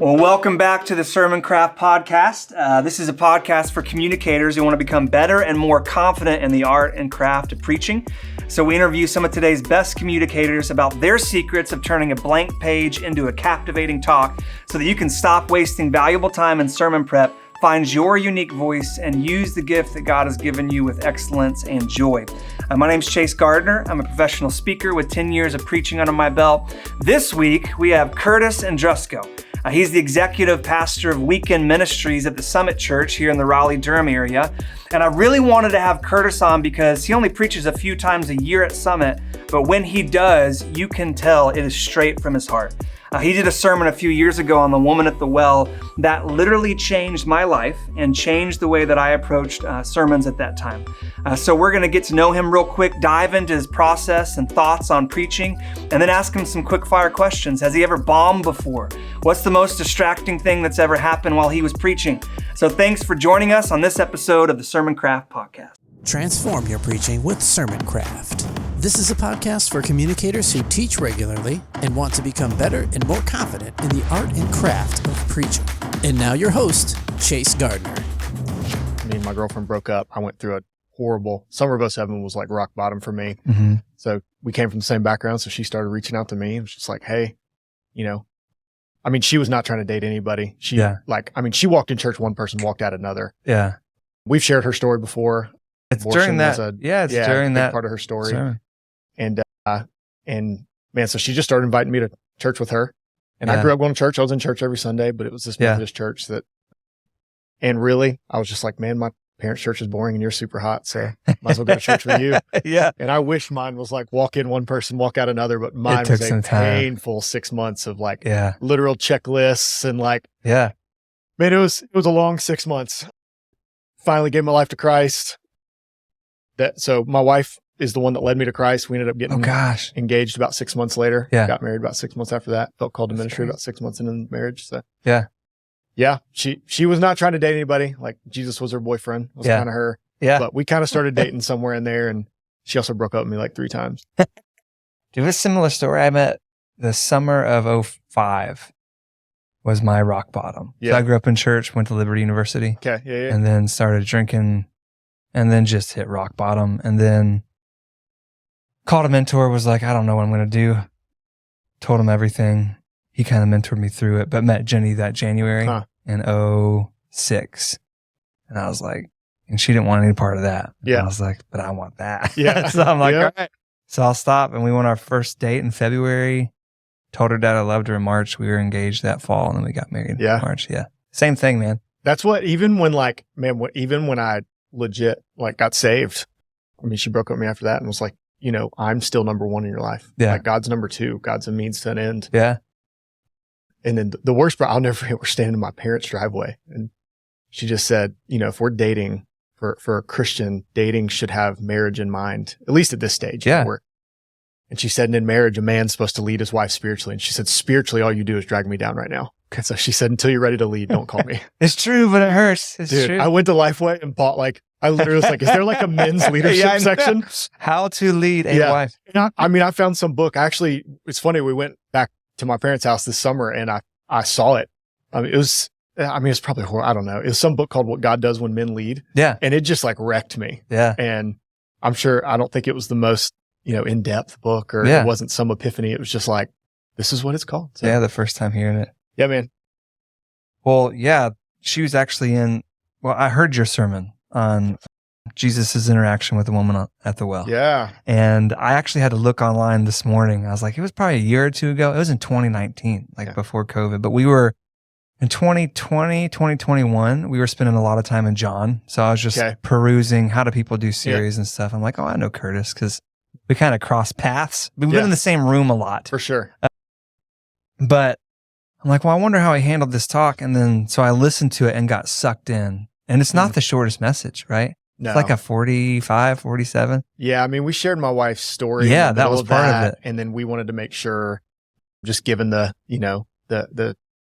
Well, welcome back to the Sermon Craft Podcast. This is a podcast for communicators who want to become better and more confident in the art and craft of preaching. So we interview some of today's best communicators about their secrets of turning a blank page into a captivating talk so that you can stop wasting valuable time in sermon prep, find your unique voice, and use the gift that God has given you with excellence and joy. My name's Chase Gardner. I'm a professional speaker with 10 years of preaching under my belt. This week, we have Curtis Andrusko. He's the executive pastor of weekend ministries at the Summit Church here in the Raleigh-Durham area. And I really wanted to have Curtis on because he only preaches a few times a year at Summit, but when he does, you can tell it is straight from his heart. He did a sermon a few years ago on the woman at the well that literally changed my life and changed the way that I approached sermons at that time. So we're going to get to know him real quick, dive into his process and thoughts on preaching, and then ask him some quick fire questions. Has he ever bombed before? What's the most distracting thing that's ever happened while he was preaching? So thanks for joining us on this episode of the Sermon Craft Podcast. Transform your preaching with Sermon Craft. This is a podcast for communicators who teach regularly and want to become better and more confident in the art and craft of preaching. And now your host, Chase Gardner. Me and my girlfriend broke up. I went through a horrible, summer of '07 was like rock bottom for me. Mm-hmm. So we came from the same background. So she started reaching out to me and was just like, hey, she was not trying to date anybody. She walked in church, one person walked out another. Yeah. We've shared her story before. It's during that. During that part of her story. Sure. And man, so she just started inviting me to church with her. And I grew up going to church. I was in church every Sunday, but it was this Methodist church and really, I was just like, man, my parents' church is boring and you're super hot. So might as well go to church with you. Yeah. And I wish mine was like walk in one person, walk out another, but mine was a painful 6 months of literal checklists and man, it was a long 6 months. Finally gave my life to Christ. So my wife is the one that led me to Christ. We ended up getting engaged about 6 months later. Yeah. Got married about 6 months after that. Felt called to ministry about 6 months into the marriage. So yeah. She was not trying to date anybody. Like Jesus was her boyfriend. Was kind of her. Yeah. But we kind of started dating somewhere in there, and she also broke up with me like 3 times. Do you have a similar story? I met the summer of '05 was my rock bottom. Yeah. So I grew up in church, went to Liberty University. Okay. Yeah. And then started drinking and then just hit rock bottom. And then called a mentor, was like, I don't know what I'm going to do. Told him everything. He kind of mentored me through it, but met Jenny that January in '06. And I was like, and she didn't want any part of that. Yeah. And I was like, but I want that. Yeah. So I'm like, all right. So I'll stop. And we went our first date in February. Told her dad I loved her in March. We were engaged that fall, and then we got married in March. Yeah. Same thing, man. That's what, even when I legit got saved, I mean, she broke up with me after that and was like, I'm still number one in your life. Yeah. Like God's number 2. God's a means to an end. Yeah. And then the worst part, I'll never forget, we're standing in my parents' driveway and she just said, if we're dating for a Christian, dating should have marriage in mind, at least at this stage. Yeah. And she said, and in marriage, a man's supposed to lead his wife spiritually. And she said, spiritually, all you do is drag me down right now. So she said, until you're ready to lead, don't call me. It's true, but it hurts. It's true. I went to Lifeway and bought I literally was like, is there a men's leadership section? How to lead a wife. I found some book. Actually, it's funny. We went back to my parents' house this summer and I saw it. It's probably horrible. I don't know. It was some book called What God Does When Men Lead. Yeah. And it just wrecked me. Yeah. And I don't think it was the most, in-depth book or it wasn't some epiphany. It was just like, this is what it's called. So, the first time hearing it. Yeah, man. Well, yeah, she was actually I heard your sermon on Jesus' interaction with the woman at the well. Yeah. And I actually had to look online this morning. I was like, it was probably a year or two ago. It was in 2019, before COVID. But we were in 2020, 2021, we were spending a lot of time in John. So I was just perusing how do people do series and stuff. I'm like, oh, I know Curtis because we kind of cross paths. We've been in the same room a lot. For sure. But I'm like, well, I wonder how he handled this talk. And then, so I listened to it and got sucked in. And it's not the shortest message, right? No. It's like a 45, 47. Yeah. I mean, we shared my wife's story. Yeah, that was part of it. And then we wanted to make sure, just given the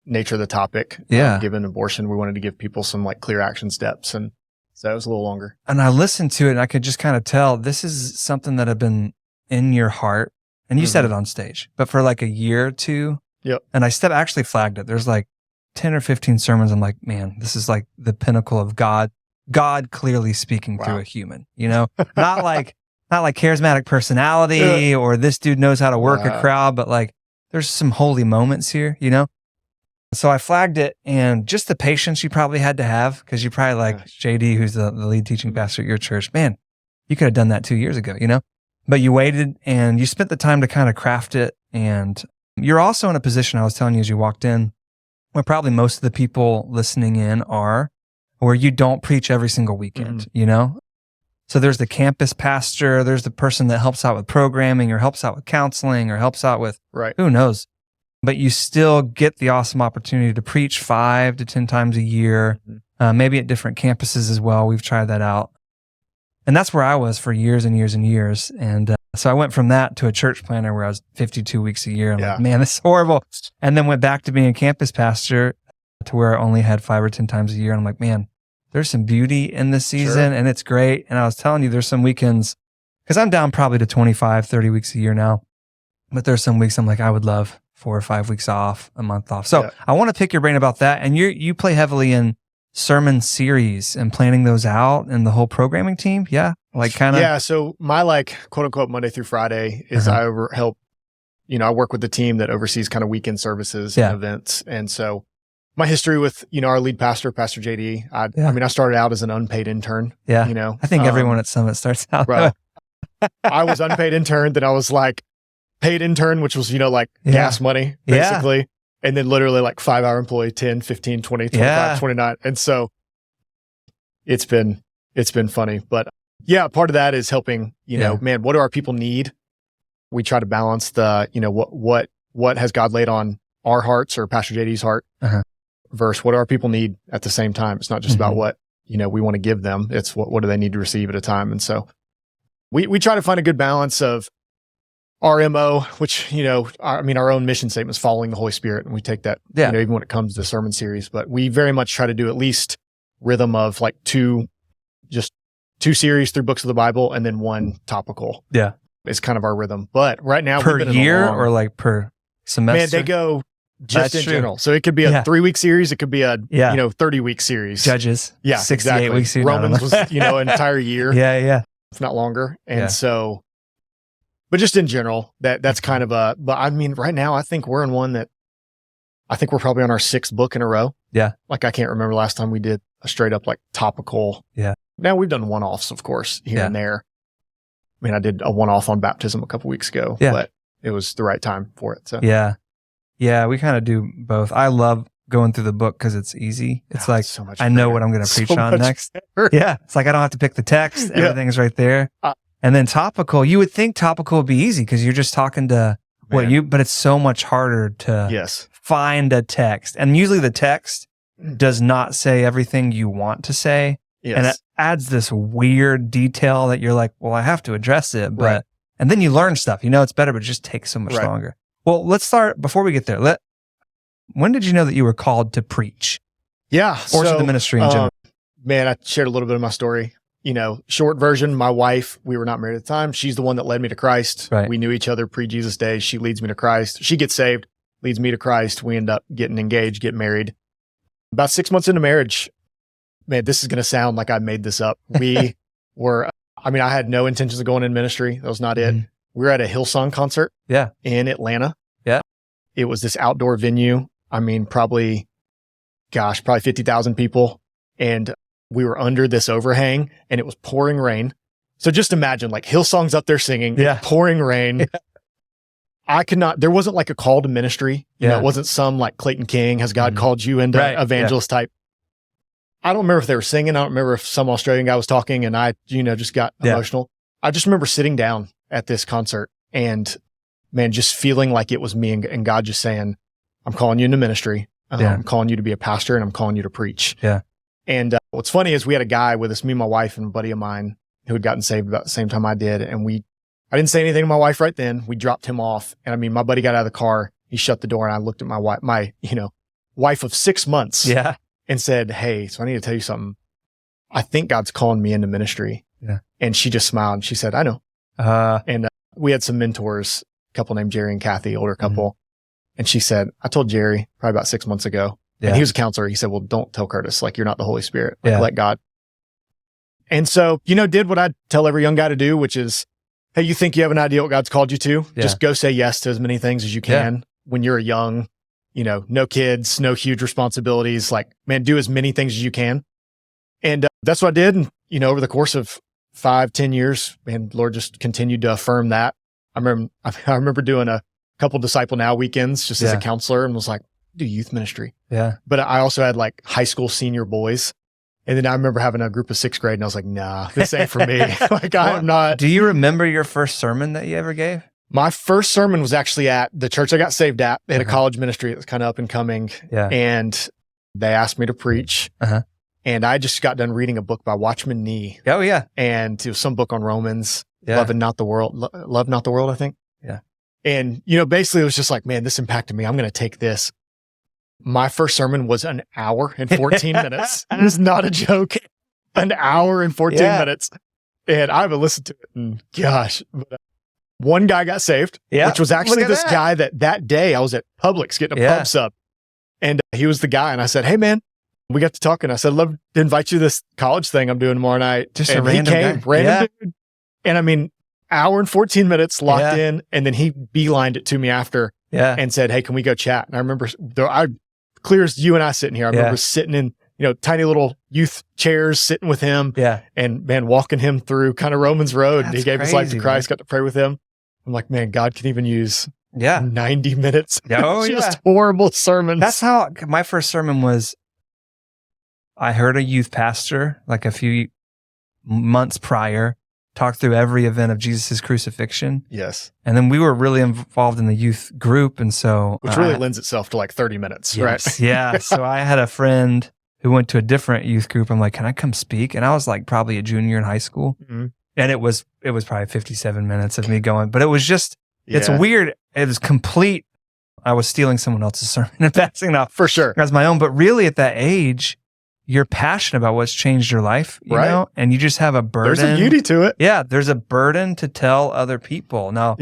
nature of the topic, given abortion, we wanted to give people some clear action steps. And so it was a little longer. And I listened to it and I could just kind of tell this is something that had been in your heart. And you said it on stage, but for a year or two. Yep. And I actually flagged it. There's 10 or 15 sermons, I'm like, man, this is like the pinnacle of God clearly speaking through a human, not like charismatic personality or this dude knows how to work a crowd, but like there's some holy moments here, So I flagged it, and just the patience you probably had to have, because you probably like JD, who's the lead teaching pastor at your church, man, you could have done that 2 years ago, but you waited and you spent the time to kind of craft it. And you're also in a position, I was telling you as you walked in, where probably most of the people listening in are, where you don't preach every single weekend, So there's the campus pastor, there's the person that helps out with programming or helps out with counseling or helps out with who knows. But you still get the awesome opportunity to preach 5 to 10 times a year, maybe at different campuses as well. We've tried that out. And that's where I was for years and years and years. And so I went from that to a church planner where I was 52 weeks a year. I'm like, man, this is horrible. And then went back to being a campus pastor to where I only had 5 or 10 times a year. And I'm like, man, there's some beauty in this season and it's great. And I was telling you, there's some weekends, because I'm down probably to 25, 30 weeks a year now. But there's some weeks I'm like, I would love 4 or 5 weeks off, a month off. So I want to pick your brain about that. And you play heavily in sermon series and planning those out and the whole programming team. Yeah. Like kind of. Yeah. So my quote unquote Monday through Friday is I help, I work with the team that oversees kind of weekend services and events. And so my history with, our lead pastor, Pastor JD, I started out as an unpaid intern. Yeah. I think everyone at Summit starts out. Right. I was unpaid intern. Then I was like, paid intern, which was, gas money, basically. Yeah. And then literally like 5-hour employee, 10, 15, 20, 25, 29. And so it's been funny. But part of that is helping, man, what do our people need? We try to balance the, what has God laid on our hearts or Pastor JD's heart versus what do our people need at the same time. It's not just about what, we want to give them. It's what do they need to receive at a time. And so we try to find a good balance of our MO, which, our own mission statement is following the Holy Spirit. And we take that, even when it comes to the sermon series, but we very much try to do at least rhythm of like two series through books of the Bible and then one topical. Yeah. It's kind of our rhythm. But right now, per year or like per semester? Man, they go just in general. So it could be a 3-week series. It could be a, 30-week series. Judges. Yeah. 68 weeks. Romans was, an entire year. Yeah. If not longer. And so, but just in general, that's kind of but I mean, right now, I think we're in one that I think we're probably on our 6th book in a row. Yeah. Like I can't remember last time we did a straight up like topical. Yeah. Now we've done one-offs, of course, here and there. I mean, I did a one-off on baptism a couple weeks ago, but it was the right time for it. So yeah, we kind of do both. I love going through the book because it's easy. It's like so much I know what I'm going to preach on next. Better. Yeah, it's like I don't have to pick the text. Everything's right there. And then topical, you would think topical would be easy because you're just talking to but it's so much harder to find a text. And usually the text does not say everything you want to say. Yes. And it adds this weird detail that you're like, well, I have to address it. But and then you learn stuff, it's better, but it just takes so much longer. Well, let's start before we get there. When did you know that you were called to preach? Yeah. Or to the ministry in general? Man, I shared a little bit of my story. Short version, my wife, we were not married at the time. She's the one that led me to Christ. Right. We knew each other pre-Jesus days. She leads me to Christ. She gets saved, leads me to Christ. We end up getting engaged, get married. About 6 months into marriage, man, this is going to sound like I made this up. We were, I had no intentions of going in ministry. That was not it. We were at a Hillsong concert in Atlanta. Yeah. It was this outdoor venue. Probably 50,000 people. And we were under this overhang and it was pouring rain. So just imagine like Hillsong's up there singing, pouring rain. I could not, there wasn't like a call to ministry. It wasn't some like Clayton King, has God called you into evangelist type. I don't remember if they were singing. I don't remember if some Australian guy was talking and I, just got emotional. I just remember sitting down at this concert and man, just feeling like it was me and God just saying, I'm calling you into ministry. I'm calling you to be a pastor and I'm calling you to preach. Yeah. And what's funny is we had a guy with us, me and my wife and a buddy of mine who had gotten saved about the same time I did. And I didn't say anything to my wife right then. We dropped him off. And my buddy got out of the car. He shut the door and I looked at my wife, wife of 6 months and said, hey, so I need to tell you something. I think God's calling me into ministry. Yeah. And she just smiled and she said, I know. And we had some mentors, a couple named Jerry and Kathy, older couple. And she said, I told Jerry probably about 6 months ago, And he was a counselor. He said, well, don't tell Curtis, like, you're not the Holy Spirit. Like, let God. And so, did what I tell every young guy to do, which is, hey, you think you have an idea what God's called you to? Just go say yes to as many things as you can when you're a young, no kids, no huge responsibilities. Like, man, do as many things as you can. And that's what I did. And, over the course of 5-10 years, man, Lord just continued to affirm that. I remember doing a couple Disciple Now weekends just as a counselor, and was like, do youth ministry. Yeah. But I also had like high school senior boys. And then I remember having a group of 6th grade, and I was like, nah, this ain't for me. Like, I'm not. Do you remember your first sermon that you ever gave? My first sermon was actually at the church I got saved at. They had a college ministry that was kind of up and coming. Yeah. And they asked me to preach. And I just got done reading a book by Watchman Nee. Oh, yeah. And it was some book on Romans, Love Not the World, I think. Yeah. And, basically it was just like, man, this impacted me. I'm going to take this. My first sermon was an hour and 14 minutes. It is not a joke. An hour and 14 minutes. And I haven't listened to it. And gosh, one guy got saved, which was actually this guy that day I was at Publix getting a pub sub. And he was the guy. And I said, hey, man, we got to talking. I said, I'd love to invite you to this college thing I'm doing tomorrow night. Just a random guy. Dude. And I mean, hour and 14 minutes locked in. And then he beelined it to me after and said, hey, can we go chat? And I remember, clear as you and I sitting here, I remember sitting in, tiny little youth chairs, sitting with him and, man, walking him through kind of Romans Road. And he gave his life to Christ, got to pray with him. I'm like, man, God can even use 90 minutes. Just horrible sermons. That's how my first sermon was. I heard a youth pastor like a few months prior talk through every event of Jesus' crucifixion. Yes. And then we were really involved in the youth group. And so. Which really lends itself to like 30 minutes, right? Yeah. So I had a friend who went to a different youth group. I'm like, can I come speak? And I was like probably a junior in high school. Mm-hmm. And it was probably 57 minutes of me going, but it was just, it's weird. It was complete. I was stealing someone else's sermon and passing it off for sure as my own. But really at that age, you're passionate about what's changed your life, you know, and you just have a burden. There's a beauty to it. Yeah, there's a burden to tell other people. Now,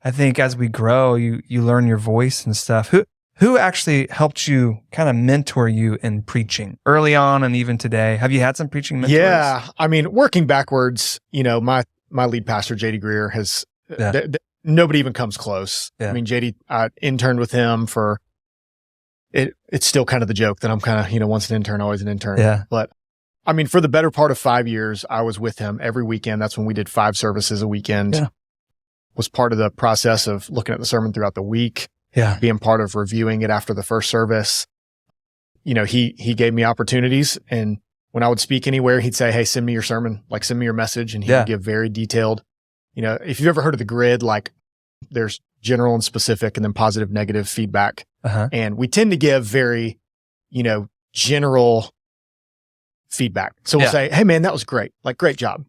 I think as we grow, you learn your voice and stuff. Who actually helped you kind of mentor you in preaching early on and even today? Have you had some preaching mentors? Yeah, I mean, working backwards, my lead pastor, JD Greer, has nobody even comes close. Yeah. I mean, JD, I interned with him for. It's still kind of the joke that I'm kind of, once an intern, always an intern. Yeah. But I mean, for the better part of 5 years, I was with him every weekend. That's when we did 5 services a weekend. Yeah. Was part of the process of looking at the sermon throughout the week. Yeah. Being part of reviewing it after the first service. He gave me opportunities, and when I would speak anywhere, he'd say, hey, send me your sermon, like send me your message. And he would give very detailed, if you've ever heard of the grid, like there's general and specific and then positive, negative feedback. And we tend to give very, general feedback. So we'll say, hey man, that was great. Like, great job.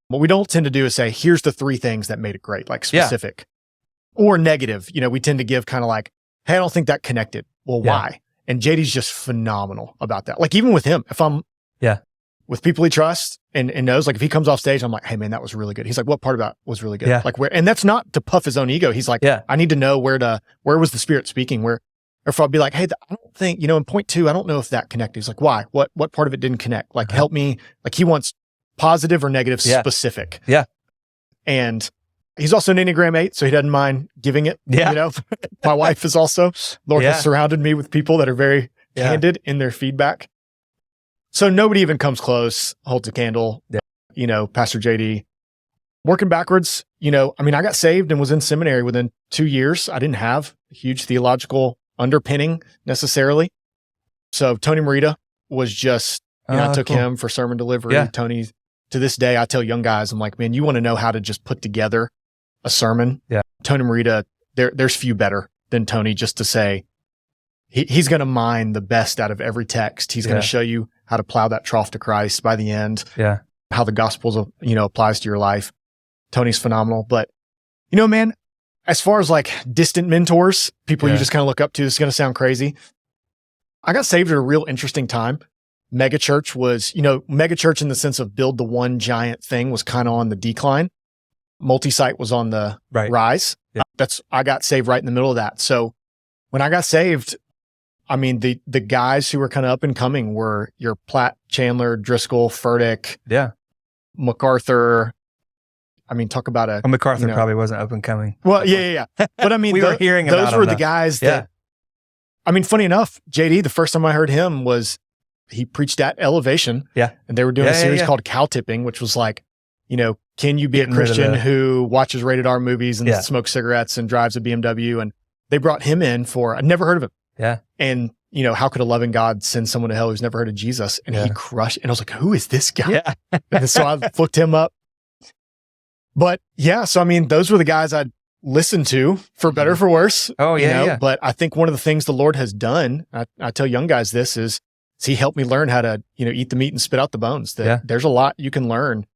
What we don't tend to do is say, here's the 3 things that made it great, like specific or negative. We tend to give kind of like, hey, I don't think that connected. Well, why? And JD's just phenomenal about that. Like even with him, if I'm with people he trusts and knows, like if he comes off stage, I'm like, hey man, that was really good. He's like, what part about it was really good? Yeah. Like where, and that's not to puff his own ego. He's like, I need to know where was the Spirit speaking? Or if I'll be like, hey, I don't think, in point 2, I don't know if that connected. He's like, why? What part of it didn't connect? Like help me. Like he wants positive or negative specific. Yeah. And he's also an Enneagram 8, so he doesn't mind giving it. Yeah. My wife is also. Lord has surrounded me with people that are very candid in their feedback. So nobody even comes close, holds a candle. Yeah. Pastor JD. Working backwards, I got saved and was in seminary within 2 years. I didn't have a huge theological underpinning necessarily. So Tony Merida was just, I took him for sermon delivery. Yeah. Tony, to this day, I tell young guys, I'm like, man, you want to know how to just put together a sermon? Yeah. Tony Merida, there's few better than Tony, just to say, he's going to mine the best out of every text. He's going to show you how to plow that trough to Christ by the end. Yeah. How the gospels, applies to your life. Tony's phenomenal. But, man, as far as like distant mentors, people you just kind of look up to, this is going to sound crazy. I got saved at a real interesting time. Megachurch was, megachurch in the sense of build the one giant thing was kind of on the decline. Multi-site was on the rise. Yeah. I got saved right in the middle of that. So when I got saved, I mean, the guys who were kind of up and coming were your Platt, Chandler, Driscoll, Furtick, MacArthur. I mean, talk about a... Well, MacArthur probably wasn't up and coming. Well, yeah. But I mean, we were hearing about those were the guys that... I mean, funny enough, JD, the first time I heard him was he preached at Elevation. Yeah. And they were doing a series called Cow Tipping, which was like, can you be a Christian who watches rated R movies and smokes cigarettes and drives a BMW? And they brought him in for... I'd never heard of him. Yeah. And, how could a loving God send someone to hell who's never heard of Jesus? And he crushed. And I was like, who is this guy? Yeah. And so I looked him up. But so I mean, those were the guys I'd listened to, for better or for worse. Oh, yeah, But I think one of the things the Lord has done, I tell young guys this, is he helped me learn how to, eat the meat and spit out the bones. There's a lot you can learn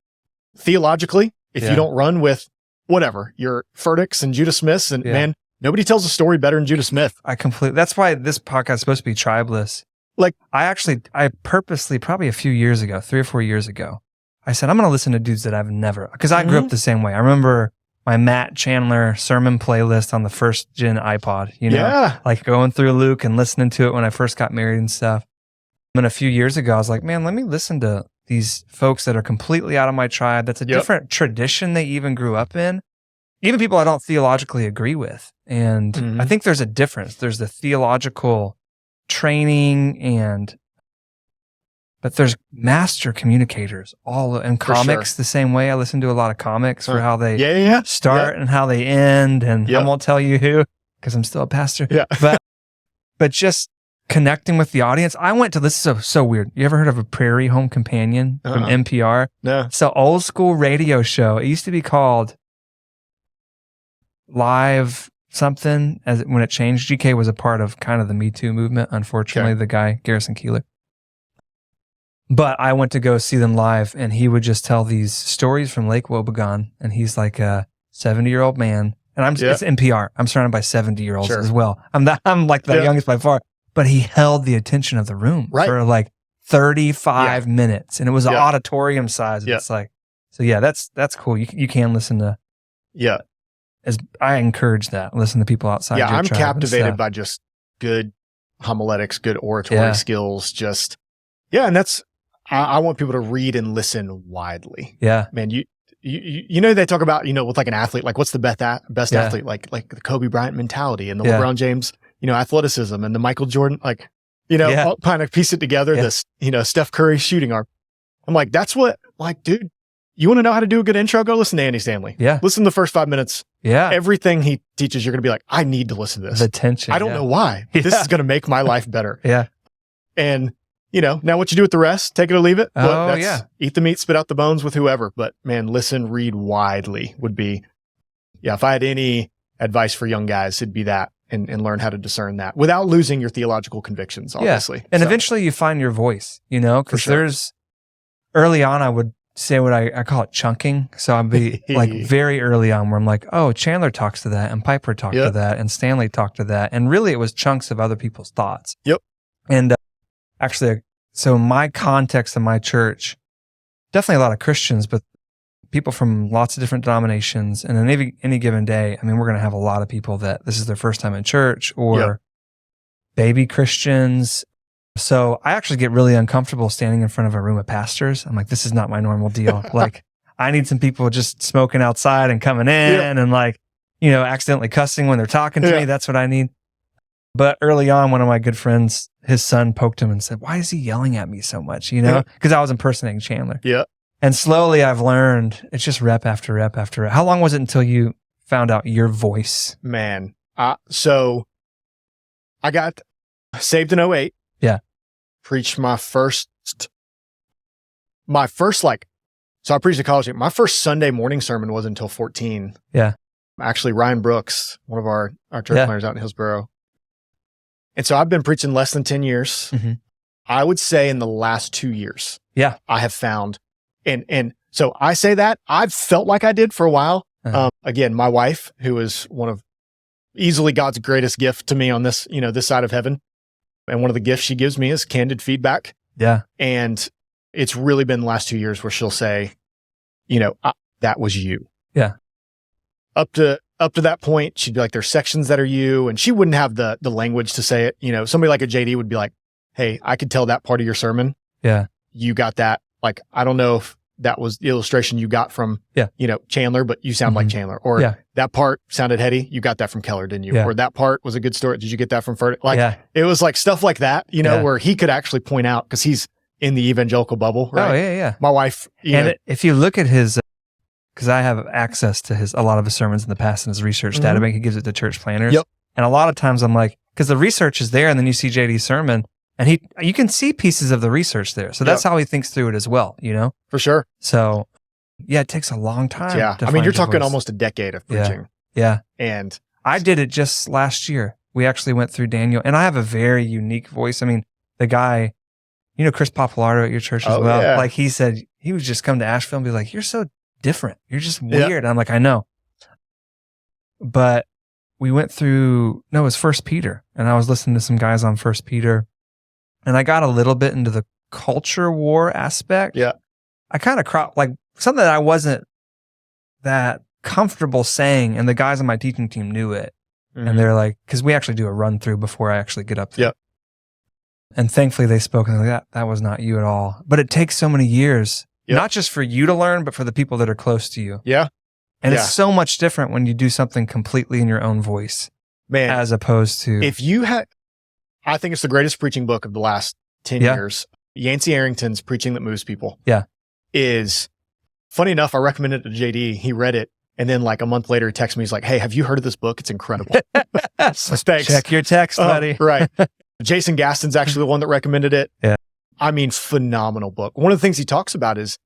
theologically if you don't run with whatever, your Furticks and Judah Smiths. And man, nobody tells a story better than Judah Smith. That's why this podcast is supposed to be tribeless. Like, I purposely, probably a few years ago, 3 or 4 years ago, I said, I'm going to listen to dudes that I've never, because I grew up the same way. I remember my Matt Chandler sermon playlist on the first gen iPod, like going through Luke and listening to it when I first got married and stuff. And a few years ago, I was like, man, let me listen to these folks that are completely out of my tribe. That's a different tradition they even grew up in. Even people I don't theologically agree with. And I think there's a difference. There's the theological training but there's master communicators in comics the same way. I listen to a lot of comics for how they start and how they end. And I won't tell you who, because I'm still a pastor. Yeah. But just connecting with the audience. I went to, this is so weird. You ever heard of a Prairie Home Companion from NPR? No. It's an old school radio show. It used to be called Live something, when it changed. GK was a part of kind of the Me Too movement, unfortunately, the guy, Garrison Keillor. But I went to go see them live, and he would just tell these stories from Lake Wobegon, and he's like a 70-year-old man, and it's NPR. I'm surrounded by 70-year-olds as well. I'm like the youngest by far, but he held the attention of the room for like 35 minutes, and it was an auditorium size. And it's like, so that's cool. You can listen to as I encourage that. Listen to people outside. Yeah, I'm captivated by just good homiletics, good oratory skills. And that's. I want people to read and listen widely. Yeah, man. You they talk about with like an athlete, like what's the best athlete, like the Kobe Bryant mentality and the LeBron James, athleticism, and the Michael Jordan, like all kind of piece it together. This Steph Curry shooting arm. I'm like, that's what, like, dude. You want to know how to do a good intro? Go listen to Andy Stanley. Yeah. Listen to the first 5 minutes. Yeah. Everything he teaches, you're going to be like, I need to listen to this. The tension. I don't know why. But this is going to make my life better. Yeah. And, now what you do with the rest, take it or leave it. Eat the meat, spit out the bones with whoever. But man, listen, read widely would be, if I had any advice for young guys, it'd be that and learn how to discern that without losing your theological convictions, obviously. And eventually you find your voice, because there's, early on, I would say what I call it chunking. So I'd be like very early on where I'm like, oh, Chandler talks to that and Piper talked to that and Stanley talked to that. And really it was chunks of other people's thoughts. Yep. And actually, so my context in my church, definitely a lot of Christians, but people from lots of different denominations. And on any given day, I mean, we're going to have a lot of people that this is their first time in church or baby Christians. So I actually get really uncomfortable standing in front of a room of pastors. I'm like, this is not my normal deal. Like, I need some people just smoking outside and coming in and like, accidentally cussing when they're talking to me. That's what I need. But early on, one of my good friends, his son poked him and said, why is he yelling at me so much? Because I was impersonating Chandler. Yeah. And slowly I've learned it's just rep after rep after rep. How long was it until you found out your voice? Man. So I got saved in 2008. Yeah. Preached my first so I preached at college. My first Sunday morning sermon wasn't until 14. Yeah. Actually, Ryan Brooks, one of our church planners out in Hillsboro. And so I've been preaching less than 10 years. Mm-hmm. I would say in the last 2 years. Yeah. I have found, and so I say that I've felt like I did for a while. Uh-huh. Again, my wife, who is one of easily God's greatest gift to me on this, this side of heaven. And one of the gifts she gives me is candid feedback. Yeah. And it's really been the last 2 years where she'll say, that was you. Yeah. Up to up to that point, she'd be like, there's sections that are you, and she wouldn't have the language to say it. You know, somebody like a JD would be like, hey, I could tell that part of your sermon. Yeah. You got that. Like, I don't know if that was the illustration you got from, you know, Chandler, but you sound like Chandler. Or that part sounded heady. You got that from Keller, didn't you? Yeah. Or that part was a good story. Did you get that from Furtick? Like, it was like stuff like that, you know, where he could actually point out, because he's in the evangelical bubble, right? Oh, yeah. My wife, if you look at his, because I have access to a lot of his sermons in the past in his research database, he gives it to church planners. Yep. And a lot of times I'm like, because the research is there, and then you see JD's sermon, and you can see pieces of the research there. So that's how he thinks through it as well, you know? For sure. So, yeah, it takes a long time. Yeah. I mean, you're talking almost a decade of preaching. Yeah. And I did it just last year. We actually went through Daniel, and I have a very unique voice. I mean, the guy, you know, Chris Popolaro at your church as well. Yeah. Like he said, he would just come to Asheville and be like, you're so different. You're just weird. And I'm like, I know. But we went through, it was 1 Peter, and I was listening to some guys on 1 Peter, and I got a little bit into the culture war aspect. Yeah. I kind of like something that I wasn't that comfortable saying, and the guys on my teaching team knew it. And they're like, because we actually do a run through before I actually get up there. Yep. And thankfully they spoke, and they're like, that was not you at all. But it takes so many years, not just for you to learn, but for the people that are close to you. Yeah. And it's so much different when you do something completely in your own voice. Man. As opposed to. If you had, I think it's the greatest preaching book of the last 10 years. Yancey Arrington's Preaching That Moves People. Yeah. Is, funny enough, I recommended it to JD. He read it. And then like a month later, he texted me. He's like, hey, have you heard of this book? It's incredible. Thanks. Check your text, buddy. Right. Jason Gaston's actually the one that recommended it. Yeah. I mean, phenomenal book. One of the things he talks about is,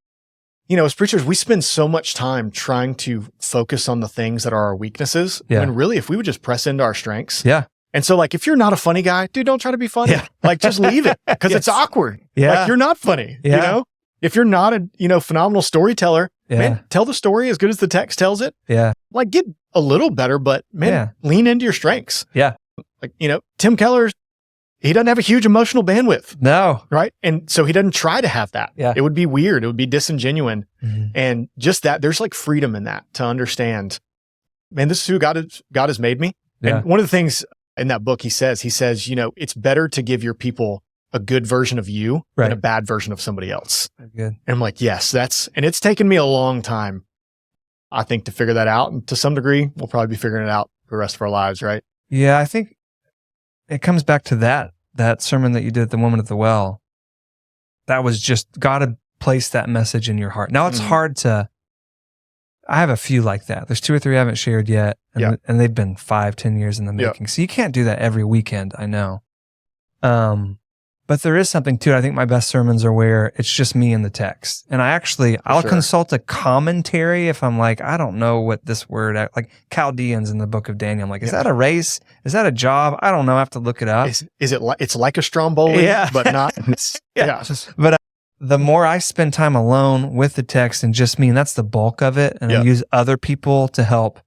you know, as preachers, we spend so much time trying to focus on the things that are our weaknesses. Yeah. When really, if we would just press into our strengths. Yeah. And so like, if you're not a funny guy, dude, don't try to be funny. Yeah. Like just leave it, because it's awkward. Yeah. Like you're not funny. Yeah. You know, if you're not a, you know, phenomenal storyteller, man, tell the story as good as the text tells it. Yeah. Like get a little better, but man, lean into your strengths. Yeah. Like, you know, Tim Keller, he doesn't have a huge emotional bandwidth. No. Right. And so he doesn't try to have that. Yeah. It would be weird. It would be disingenuine. And just that, there's like freedom in that to understand, man, this is who God has made me. Yeah. And one of the things in that book, he says, you know, it's better to give your people a good version of you than a bad version of somebody else. Good. And I'm like, yes, and it's taken me a long time, I think, to figure that out. And to some degree, we'll probably be figuring it out for the rest of our lives, right? Yeah, I think it comes back to that sermon that you did at the woman at the well. That was just, God had placed that message in your heart. Now it's hard to, I have a few like that. There's 2 or 3 I haven't shared yet. And they've been 5-10 years in the making. So you can't do that every weekend, I know. But there is something to it. I think my best sermons are where it's just me and the text. And I'll consult a commentary if I'm like, I don't know what this word, like Chaldeans in the book of Daniel. I'm like, is that a race? Is that a job? I don't know. I have to look it up. Is it like, it's like a Stromboli, but not? But the more I spend time alone with the text and just me, and that's the bulk of it. And I use other people to help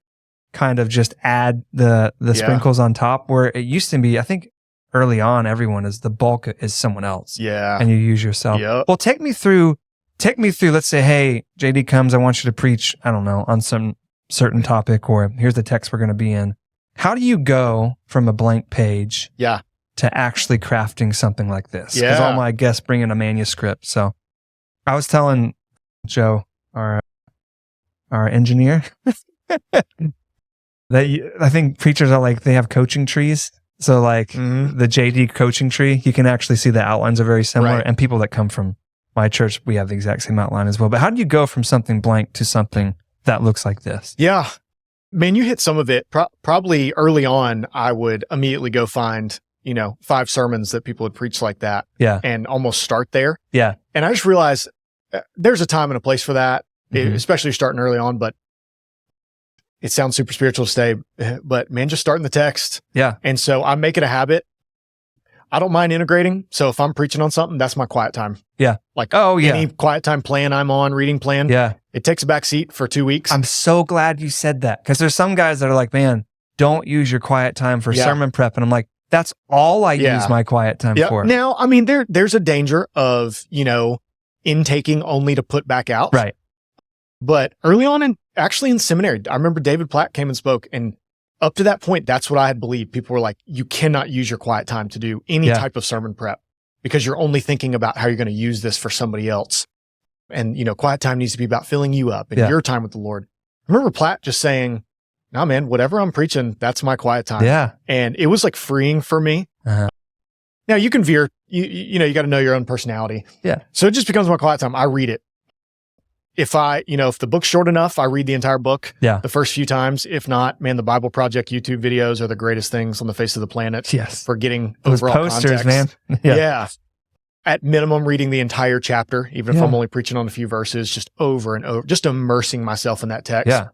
kind of just add the sprinkles on top, where it used to be, I think, early on, everyone is the bulk is someone else. Yeah. And you use yourself. Yep. Well, take me through, let's say, hey, JD comes, I want you to preach, I don't know, on some certain topic, or here's the text we're going to be in. How do you go from a blank page to actually crafting something like this? Because all my guests bring in a manuscript. So I was telling Joe, our engineer, that I think preachers are like, they have coaching trees. So like the JD coaching tree, you can actually see the outlines are very similar. Right. And people that come from my church, we have the exact same outline as well. But how do you go from something blank to something that looks like this? Yeah. Man, you hit some of it. Probably early on, I would immediately go find, 5 sermons that people had preached like that. Yeah. And almost start there. Yeah. And I just realized there's a time and a place for that, especially starting early on. But it sounds super spiritual to say, but man, just starting the text. Yeah. And so I make it a habit. I don't mind integrating. So if I'm preaching on something, that's my quiet time. Yeah. Like any quiet time plan I'm on, reading plan. Yeah. It takes a back seat for 2 weeks. I'm so glad you said that, because there's some guys that are like, man, don't use your quiet time for sermon prep. And I'm like, that's all I use my quiet time for. Now, I mean, there's a danger of, intaking only to put back out. Right. But early on actually in seminary, I remember David Platt came and spoke, and up to that point, that's what I had believed. People were like, you cannot use your quiet time to do any type of sermon prep because you're only thinking about how you're going to use this for somebody else. And, quiet time needs to be about filling you up and your time with the Lord. I remember Platt just saying, no, man, whatever I'm preaching, that's my quiet time. Yeah. And it was like freeing for me. Uh-huh. Now you can veer, you got to know your own personality. Yeah. So it just becomes my quiet time. I read it. If if the book's short enough, I read the entire book the first few times. If not, man, the Bible Project YouTube videos are the greatest things on the face of the planet for getting those overall posters, context. man. Yeah. At minimum, reading the entire chapter, even if I'm only preaching on a few verses, just over and over, just immersing myself in that text. Yeah.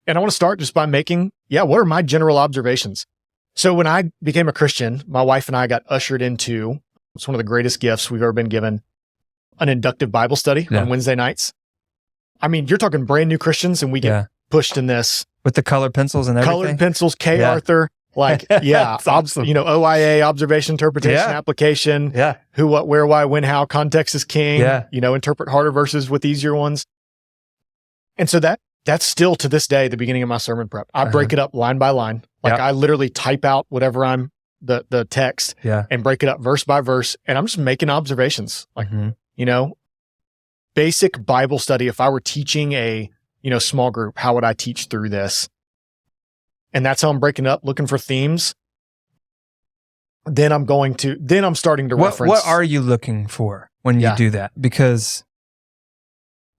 And I want to start just by making, what are my general observations? So when I became a Christian, my wife and I got ushered into, it's one of the greatest gifts we've ever been given, an inductive Bible study on Wednesday nights. I mean, you're talking brand new Christians and we get pushed in this. With the colored pencils and everything? Colored pencils, K. Arthur, awesome. OIA, observation, interpretation, application, who, what, where, why, when, how, context is king, interpret harder verses with easier ones. And so that's still to this day, the beginning of my sermon prep. I break it up line by line. I literally type out whatever I'm, the text and break it up verse by verse. And I'm just making observations. Basic Bible study. If I were teaching a, small group, how would I teach through this? And that's how I'm breaking up, looking for themes. Then I'm starting to reference. What are you looking for when you do that? Because,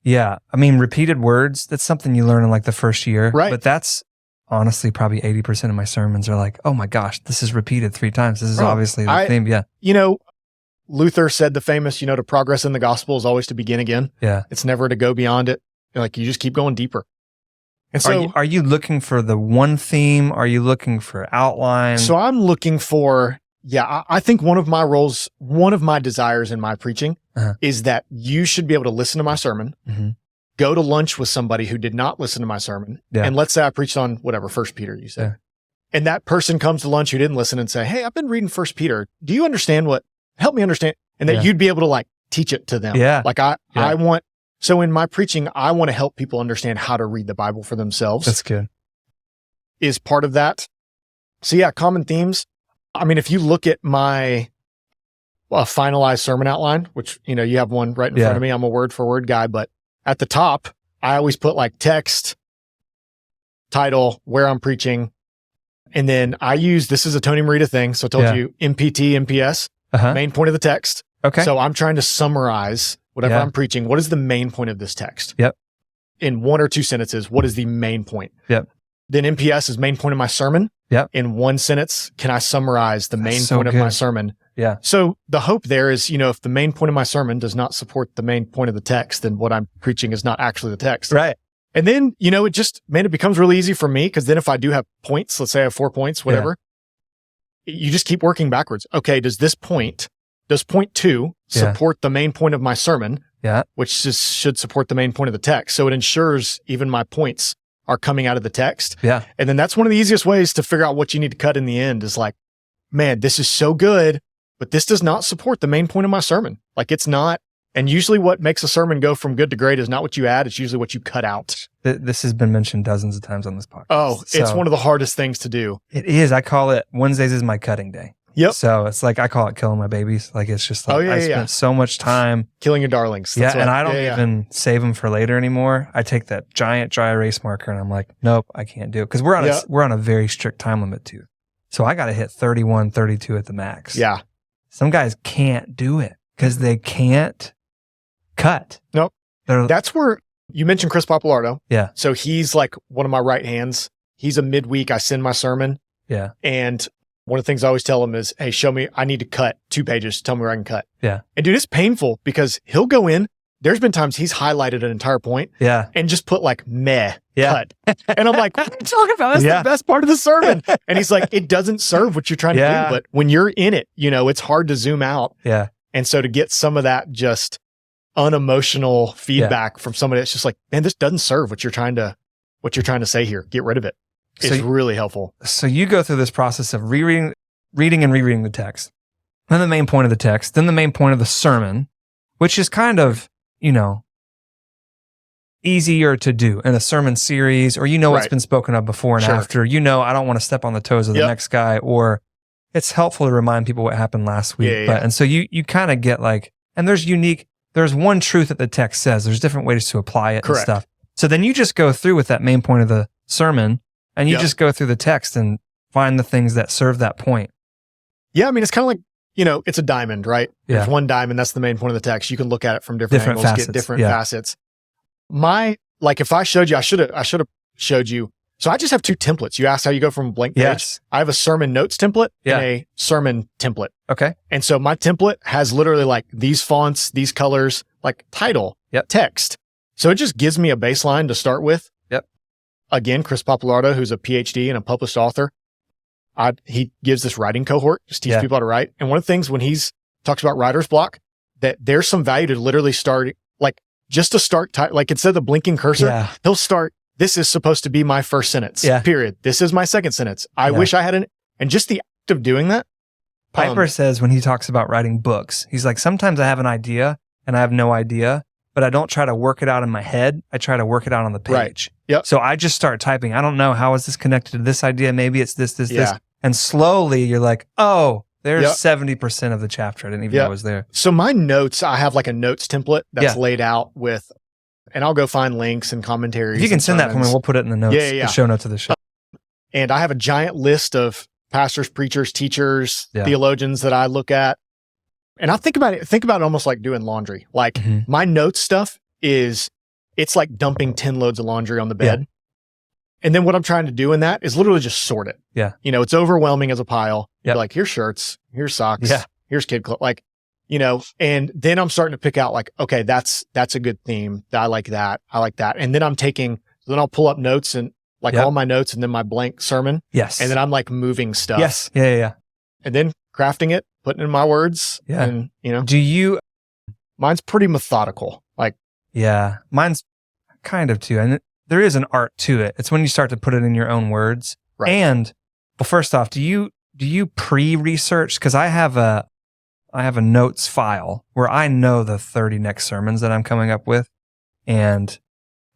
repeated words, that's something you learn in like the first year. Right. But that's honestly probably 80% of my sermons are like, oh my gosh, this is repeated 3 times. This is obviously the theme. Yeah. Luther said the famous, to progress in the gospel is always to begin again. Yeah. It's never to go beyond it. You just keep going deeper. And so are you looking for the one theme? Are you looking for outline? So I'm looking for, I think one of my roles, one of my desires in my preaching is that you should be able to listen to my sermon, go to lunch with somebody who did not listen to my sermon. And let's say I preached on whatever, 1 Peter, you said. And that person comes to lunch who didn't listen and say, hey, I've been reading 1 Peter. Do you understand help me understand? And that you'd be able to teach it to them. Yeah. I want, so in my preaching, I want to help people understand how to read the Bible for themselves. That's good. Is part of that. So common themes. I mean, if you look at my finalized sermon outline, which, you have one right in front of me. I'm a word for word guy, but at the top, I always put text, title, where I'm preaching. And then this is a Tony Merida thing. So I told you MPT, MPS, main point of the text. Okay. So I'm trying to summarize whatever I'm preaching. What is the main point of this text? Yep. In 1 or 2 sentences, what is the main point? Yep. Then MPS is main point of my sermon. Yep. In 1 sentence, can I summarize the main point of my sermon? Yeah. So the hope there is, if the main point of my sermon does not support the main point of the text, then what I'm preaching is not actually the text. Right. And then, it becomes really easy for me because then if I do have points, let's say I have 4 points, whatever, you just keep working backwards. Okay, does point 2 support the main point of my sermon? Yeah. Which should support the main point of the text. So it ensures even my points are coming out of the text. Yeah. And then that's one of the easiest ways to figure out what you need to cut in the end is man, this is so good, but this does not support the main point of my sermon. It's not. And usually what makes a sermon go from good to great is not what you add. It's usually what you cut out. This has been mentioned dozens of times on this podcast. Oh, it's one of the hardest things to do. It is. I call it Wednesdays is my cutting day. Yep. So it's I call it killing my babies. It's just I spent so much time killing your darlings. That's and I don't even save them for later anymore. I take that giant dry erase marker and I'm like, nope, I can't do it. Because we're on a very strict time limit too. So I got to hit 31, 32 at the max. Yeah. Some guys can't do it because they can't cut. Nope. That's where you mentioned Chris Papalardo. Yeah. So he's one of my right hands. He's a midweek. I send my sermon. Yeah. And one of the things I always tell him is, hey, show me, I need to cut 2 pages. Tell me where I can cut. Yeah. And dude, it's painful because he'll go in. There's been times he's highlighted an entire point. Yeah. And just put meh, cut. And I'm like, what are you talking about? That's the best part of the sermon. And he's like, it doesn't serve what you're trying to do. But when you're in it, it's hard to zoom out. Yeah. And so to get some of that just unemotional feedback from somebody that's just man, this doesn't serve what you're trying to say here. Get rid of it. It's really helpful. So you go through this process of reading and rereading the text, then the main point of the text, then the main point of the sermon, which is kind of, easier to do in a sermon series, or what's been spoken of before and after. I don't want to step on the toes of the next guy, or it's helpful to remind people what happened last week. And so you kind of get like, and there's one truth that the text says. There's different ways to apply it and stuff. So then you just go through with that main point of the sermon, and you just go through the text and find the things that serve that point. Yeah, I mean, it's kind of like, it's a diamond, right? There's one diamond, that's the main point of the text. You can look at it from different angles, facets. Get different facets. If I showed you, I should have showed you. So I just have two templates. You asked how you go from a blank page. Yes. I have a sermon notes template and a sermon template. Okay. And so my template has literally like these fonts, these colors, like title, text. So it just gives me a baseline to start with. Yep. Again, Chris Papalardo, who's a PhD and a published author, he gives this writing cohort, just teach people how to write. And one of the things when he's talks about writer's block, that there's some value to literally start, like just to start, like instead of the blinking cursor, he'll start, this is supposed to be my first sentence, period. This is my second sentence. I wish I had and just the act of doing that. Piper says when he talks about writing books, he's like, sometimes I have an idea and I have no idea, but I don't try to work it out in my head. I try to work it out on the page. Right. Yep. So I just start typing. I don't know, how is this connected to this idea? Maybe it's this. And slowly you're like, oh, there's 70% of the chapter I didn't even know was there. So my notes, I have like a notes template that's laid out with, and I'll go find links and commentaries. If you can send that for me, we'll put it in the notes, the show notes of the show. And I have a giant list of pastors, preachers, teachers, theologians that I look at. And I think about it almost like doing laundry. Like my notes stuff it's like dumping 10 loads of laundry on the bed. And then what I'm trying to do in that is literally just sort it. Yeah. It's overwhelming as a pile. Like, here's shirts, here's socks, here's kid clothes. Like, and then I'm starting to pick out like, okay, that's a good theme. I like that. I like that. And then then I'll pull up notes and like all my notes and then my blank sermon. Yes. And then I'm like moving stuff. Yes. Yeah. And then crafting it, putting in my words. Yeah. And, mine's pretty methodical. Like, mine's kind of too. And there is an art to it. It's when you start to put it in your own words. Right. And, well, first off, do you pre-research? Because I have a notes file where I know the 30 next sermons that I'm coming up with, and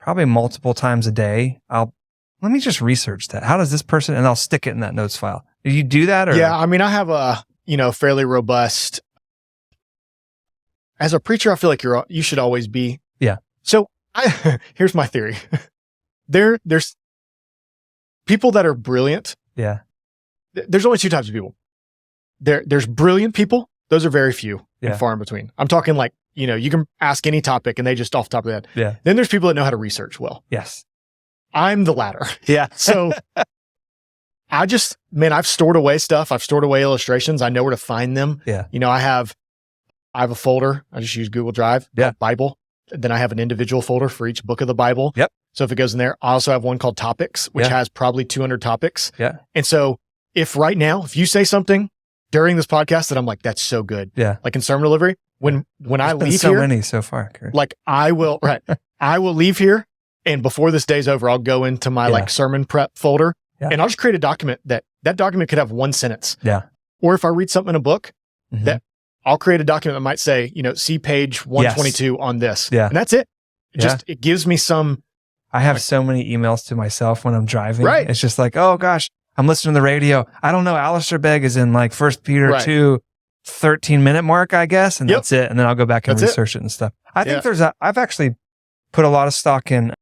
probably multiple times a day, let me just research that. How does this person, and I'll stick it in that notes file. Do you do that? Or? Yeah, I mean, I have a, fairly robust, as a preacher, I feel like you should always be. Yeah. So here's my theory. There's people that are brilliant. Yeah. There's only two types of people. There's brilliant people. Those are very few and far in between. I'm talking like, you can ask any topic and they just off the top of their head. Yeah. Then there's people that know how to research well. Yes. I'm the latter. Yeah. So I've stored away stuff. I've stored away illustrations. I know where to find them. Yeah. I have a folder. I just use Google Drive. Yeah. Bible. Then I have an individual folder for each book of the Bible. Yep. So if it goes in there, I also have one called Topics, which has probably 200 topics. Yeah. And so if you say something during this podcast that I'm like, that's so good. Yeah. Like in sermon delivery, when I leave so here, many so far, Kurt. like I will leave here, and before this day's over, I'll go into my like sermon prep folder and I'll just create a document that document could have one sentence. Yeah. Or if I read something in a book that I'll create a document that might say, see page 122 on this. Yeah. And that's it. It gives me some. I have so many emails to myself when I'm driving. Right. It's just like, oh gosh, I'm listening to the radio. I don't know. Alistair Begg is in like 1 Peter 2, 13-minute mark, I guess. And that's it. And then I'll go back and research it and stuff. I think I've actually put a lot of stock in,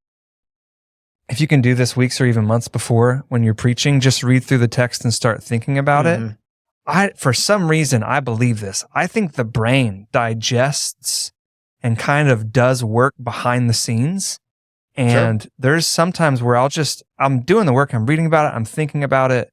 if you can do this weeks or even months before when you're preaching, just read through the text and start thinking about it. For some reason, I believe this. I think the brain digests and kind of does work behind the scenes. And there's sometimes where I'm doing the work, I'm reading about it, I'm thinking about it,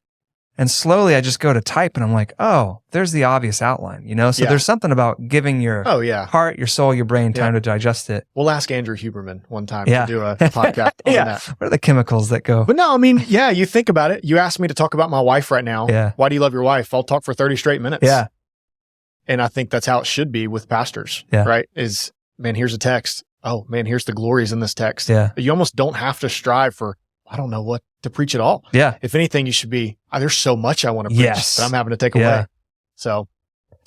and slowly I just go to type and I'm like, oh, there's the obvious outline, So there's something about giving your heart, your soul, your brain time to digest it. We'll ask Andrew Huberman one time to do a podcast on that. What are the chemicals that go? But no, I mean, you think about it. You asked me to talk about my wife right now. Yeah. Why do you love your wife? I'll talk for 30 straight minutes. Yeah. And I think that's how it should be with pastors, right? Is, man, here's a text. Oh man, here's the glories in this text. Yeah. You almost don't have to strive for, I don't know what to preach at all. Yeah. If anything, you should be, there's so much I want to preach that I'm having to take away. So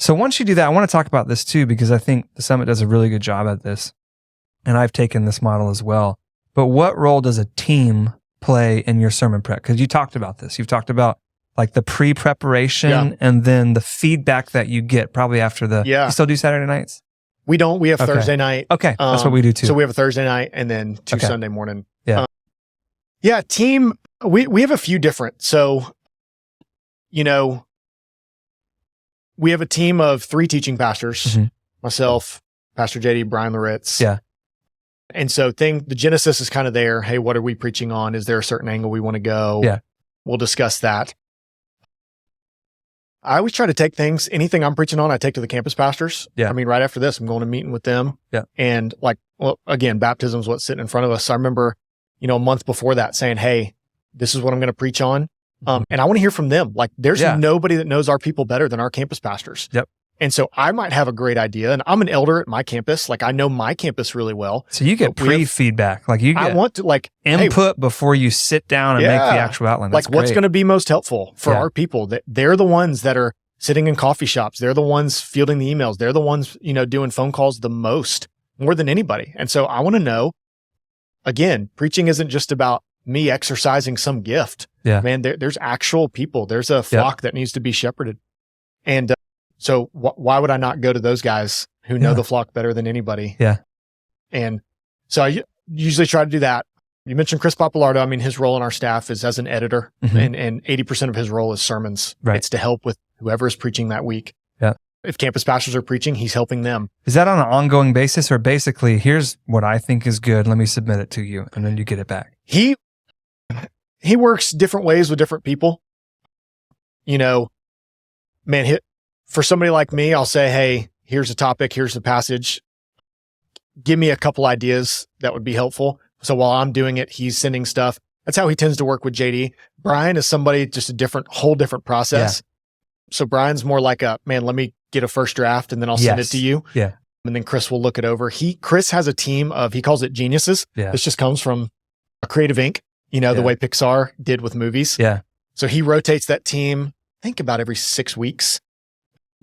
once you do that, I want to talk about this too, because I think the Summit does a really good job at this. And I've taken this model as well. but what role does a team play in your sermon prep? Because you talked about this. You've talked about like the pre-preparation and then the feedback that you get probably after the... Yeah. You still do Saturday nights? We don't. We have Thursday night. Okay. That's what we do too. So we have a Thursday night and then 2 Sunday morning. Yeah. Team, we have a few different. So, we have a team of 3 teaching pastors, myself, Pastor JD, Brian Loritz. Yeah. And so the genesis is kind of there. Hey, what are we preaching on? Is there a certain angle we want to go? Yeah. We'll discuss that. I always try to take anything I'm preaching on, I take to the campus pastors. Yeah. I mean, right after this, I'm going to meeting with them. Yeah. And again, baptism is what's sitting in front of us. So I remember, a month before that saying, hey, this is what I'm going to preach on. And I want to hear from them. Like there's nobody that knows our people better than our campus pastors. Yep. And so I might have a great idea, and I'm an elder at my campus. Like I know my campus really well. So you get pre-feedback. Like you get I want to input before you sit down and make the actual outline. That's what's going to be most helpful for our people. They're the ones that are sitting in coffee shops. They're the ones fielding the emails. They're the ones, doing phone calls the most, more than anybody. And so I want to know, again, preaching isn't just about me exercising some gift. Yeah. Man, there's actual people. There's a flock that needs to be shepherded. And so why would I not go to those guys who know the flock better than anybody? Yeah. And so I usually try to do that. You mentioned Chris Papalardo. I mean, his role in our staff is as an editor, and 80% of his role is sermons. Right. It's to help with whoever is preaching that week. Yeah. If campus pastors are preaching, he's helping them. Is that on an ongoing basis, or basically, here's what I think is good, let me submit it to you, and then you get it back? He works different ways with different people. For somebody like me, I'll say, hey, here's a topic, here's the passage. Give me a couple ideas that would be helpful. So while I'm doing it, he's sending stuff. That's how he tends to work with JD. Brian is somebody, just whole different process. Yeah. So Brian's more like let me get a first draft and then I'll send it to you. Yeah. And then Chris will look it over. Chris has a team of, he calls it geniuses. Yeah. This just comes from Creative Inc., the way Pixar did with movies. Yeah. So he rotates that team, I think about every 6 weeks.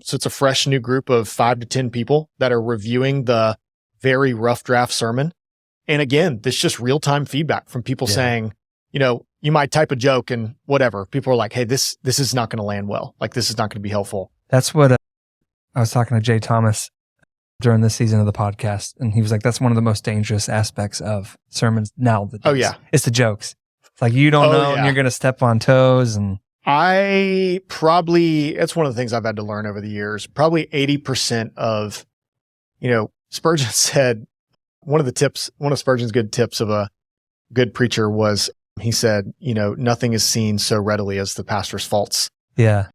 So it's a fresh new group of 5 to 10 people that are reviewing the very rough draft sermon. And again, this just real-time feedback from people saying, you might type a joke and whatever. People are like, hey, this is not going to land well. Like, this is not going to be helpful. That's what I was talking to Jay Thomas during this season of the podcast. And he was like, that's one of the most dangerous aspects of sermons now. It's the jokes. It's like, you don't know and you're going to step on toes. And it's one of the things I've had to learn over the years. Probably 80% of, Spurgeon said, one of Spurgeon's good tips of a good preacher was, he said, nothing is seen so readily as the pastor's faults. Yeah.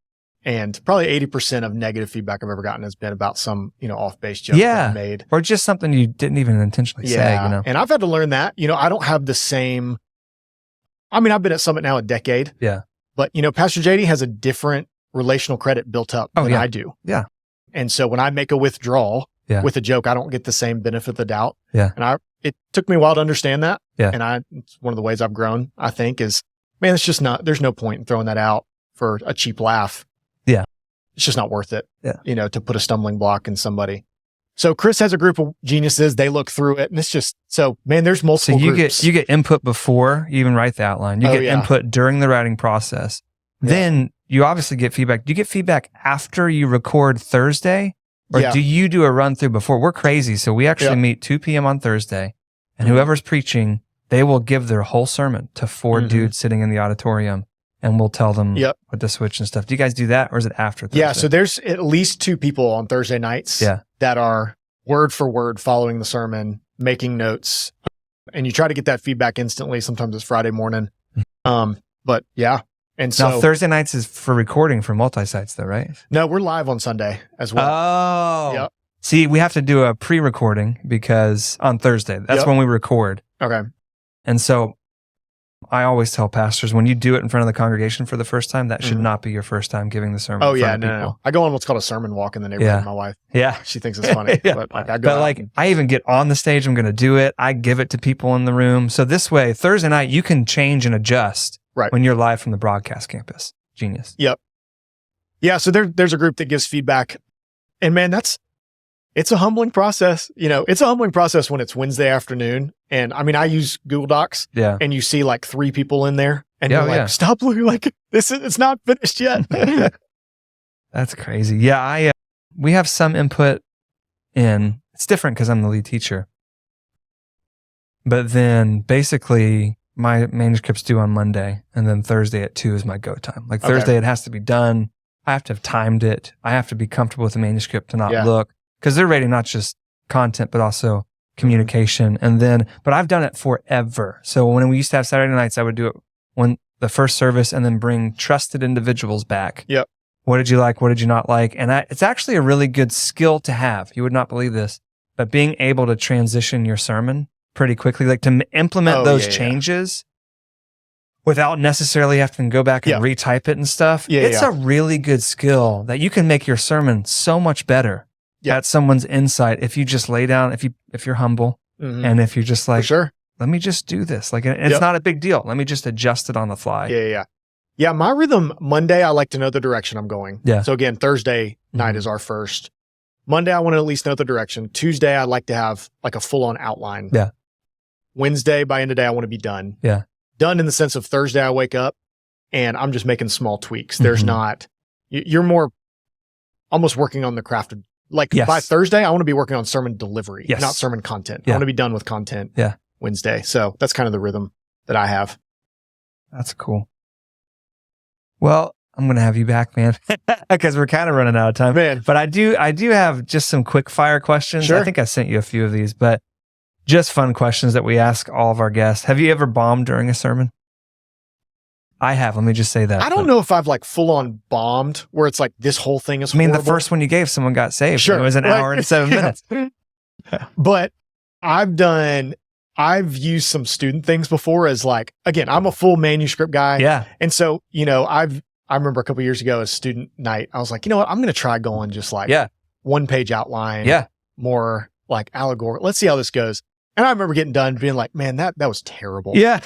And probably 80% of negative feedback I've ever gotten has been about some, off-base joke that I made. Or just something you didn't even intentionally say, And I've had to learn that. I don't have the same, I've been at Summit now a decade. Yeah. But, Pastor JD has a different relational credit built up than I do. Yeah. And so when I make a withdrawal with a joke, I don't get the same benefit of the doubt. Yeah. And it took me a while to understand that. Yeah. And it's one of the ways I've grown, I think, is, man, it's just there's no point in throwing that out for a cheap laugh. Yeah. It's just not worth it, to put a stumbling block in somebody. So Chris has a group of geniuses. They look through it, and it's just, there's multiple groups. You get input before you even write the outline. You get input during the writing process. Yeah. Then you obviously get feedback. Do you get feedback after you record Thursday? Or do you do a run through before? We're crazy. So we actually meet 2 p.m. on Thursday, and whoever's preaching, they will give their whole sermon to 4 dudes sitting in the auditorium, and we'll tell them what to switch and stuff. Do you guys do that, or is it after Thursday? Yeah, so there's at least 2 people on Thursday nights that are word for word following the sermon, making notes, and you try to get that feedback instantly. Sometimes it's Friday morning. But yeah. And so now Thursday nights is for recording for multi-sites though, right? No, we're live on Sunday as well. Oh. Yep. See, we have to do a pre-recording because on Thursday, that's when we record. Okay. And so I always tell pastors, when you do it in front of the congregation for the first time, that should not be your first time giving the sermon. Oh yeah, no. I go on what's called a sermon walk in the neighborhood with my wife. Yeah. She thinks it's funny. But I even get on the stage, I'm going to do it. I give it to people in the room. So this way, Thursday night, you can change and adjust when you're live from the broadcast campus. Genius. Yep. Yeah, so there's a group that gives feedback. And man, it's a humbling process. It's a humbling process when it's Wednesday afternoon. And I mean, I use Google Docs and you see like 3 people in there and you're like, stop looking like it's not finished yet. That's crazy. Yeah. We have some input in, it's different because I'm the lead teacher. But then basically my manuscript's due on Monday and then Thursday at 2 is my go time. Like Thursday it has to be done. I have to have timed it. I have to be comfortable with the manuscript to not look, because they're rating not just content, but also communication. And then, but I've done it forever. So when we used to have Saturday nights, I would do it when the first service and then bring trusted individuals back. Yep. What did you like? What did you not like? And it's actually a really good skill to have. You would not believe this, but being able to transition your sermon pretty quickly, like to implement those changes without necessarily having to go back and retype it and stuff. It's a really good skill that you can make your sermon so much better at someone's insight if you just lay down, if you're humble and if you're just like, let me just do this. Like, it's not a big deal. Let me just adjust it on the fly. Yeah, my rhythm, Monday, I like to know the direction I'm going. Yeah. So again, Thursday night is our first. Monday, I want to at least know the direction. Tuesday, I like to have like a full-on outline. Yeah. Wednesday, by end of day, I want to be done. Yeah. Done in the sense of Thursday, I wake up and I'm just making small tweaks. There's not, you're more almost working on the craft of, like by Thursday, I want to be working on sermon delivery, not sermon content. I want to be done with content Wednesday. So that's kind of the rhythm that I have. That's cool. Well, I'm going to have you back, man, because we're kind of running out of time. Man. But I do have just some quick fire questions. Sure. I think I sent you a few of these, but just fun questions that we ask all of our guests. Have you ever bombed during a sermon? I have. Let me just say that. I don't know if I've like full on bombed where it's like this whole thing is horrible. The first one you gave, someone got saved. Sure. It was an hour and 7 minutes. But I've used some student things before as like, again, I'm a full manuscript guy. Yeah. And so, I remember a couple of years ago as student night, I was like, you know what? I'm going to try going just like 1-page outline. Yeah. More like allegory. Let's see how this goes. And I remember getting done being like, man, that was terrible. Yeah.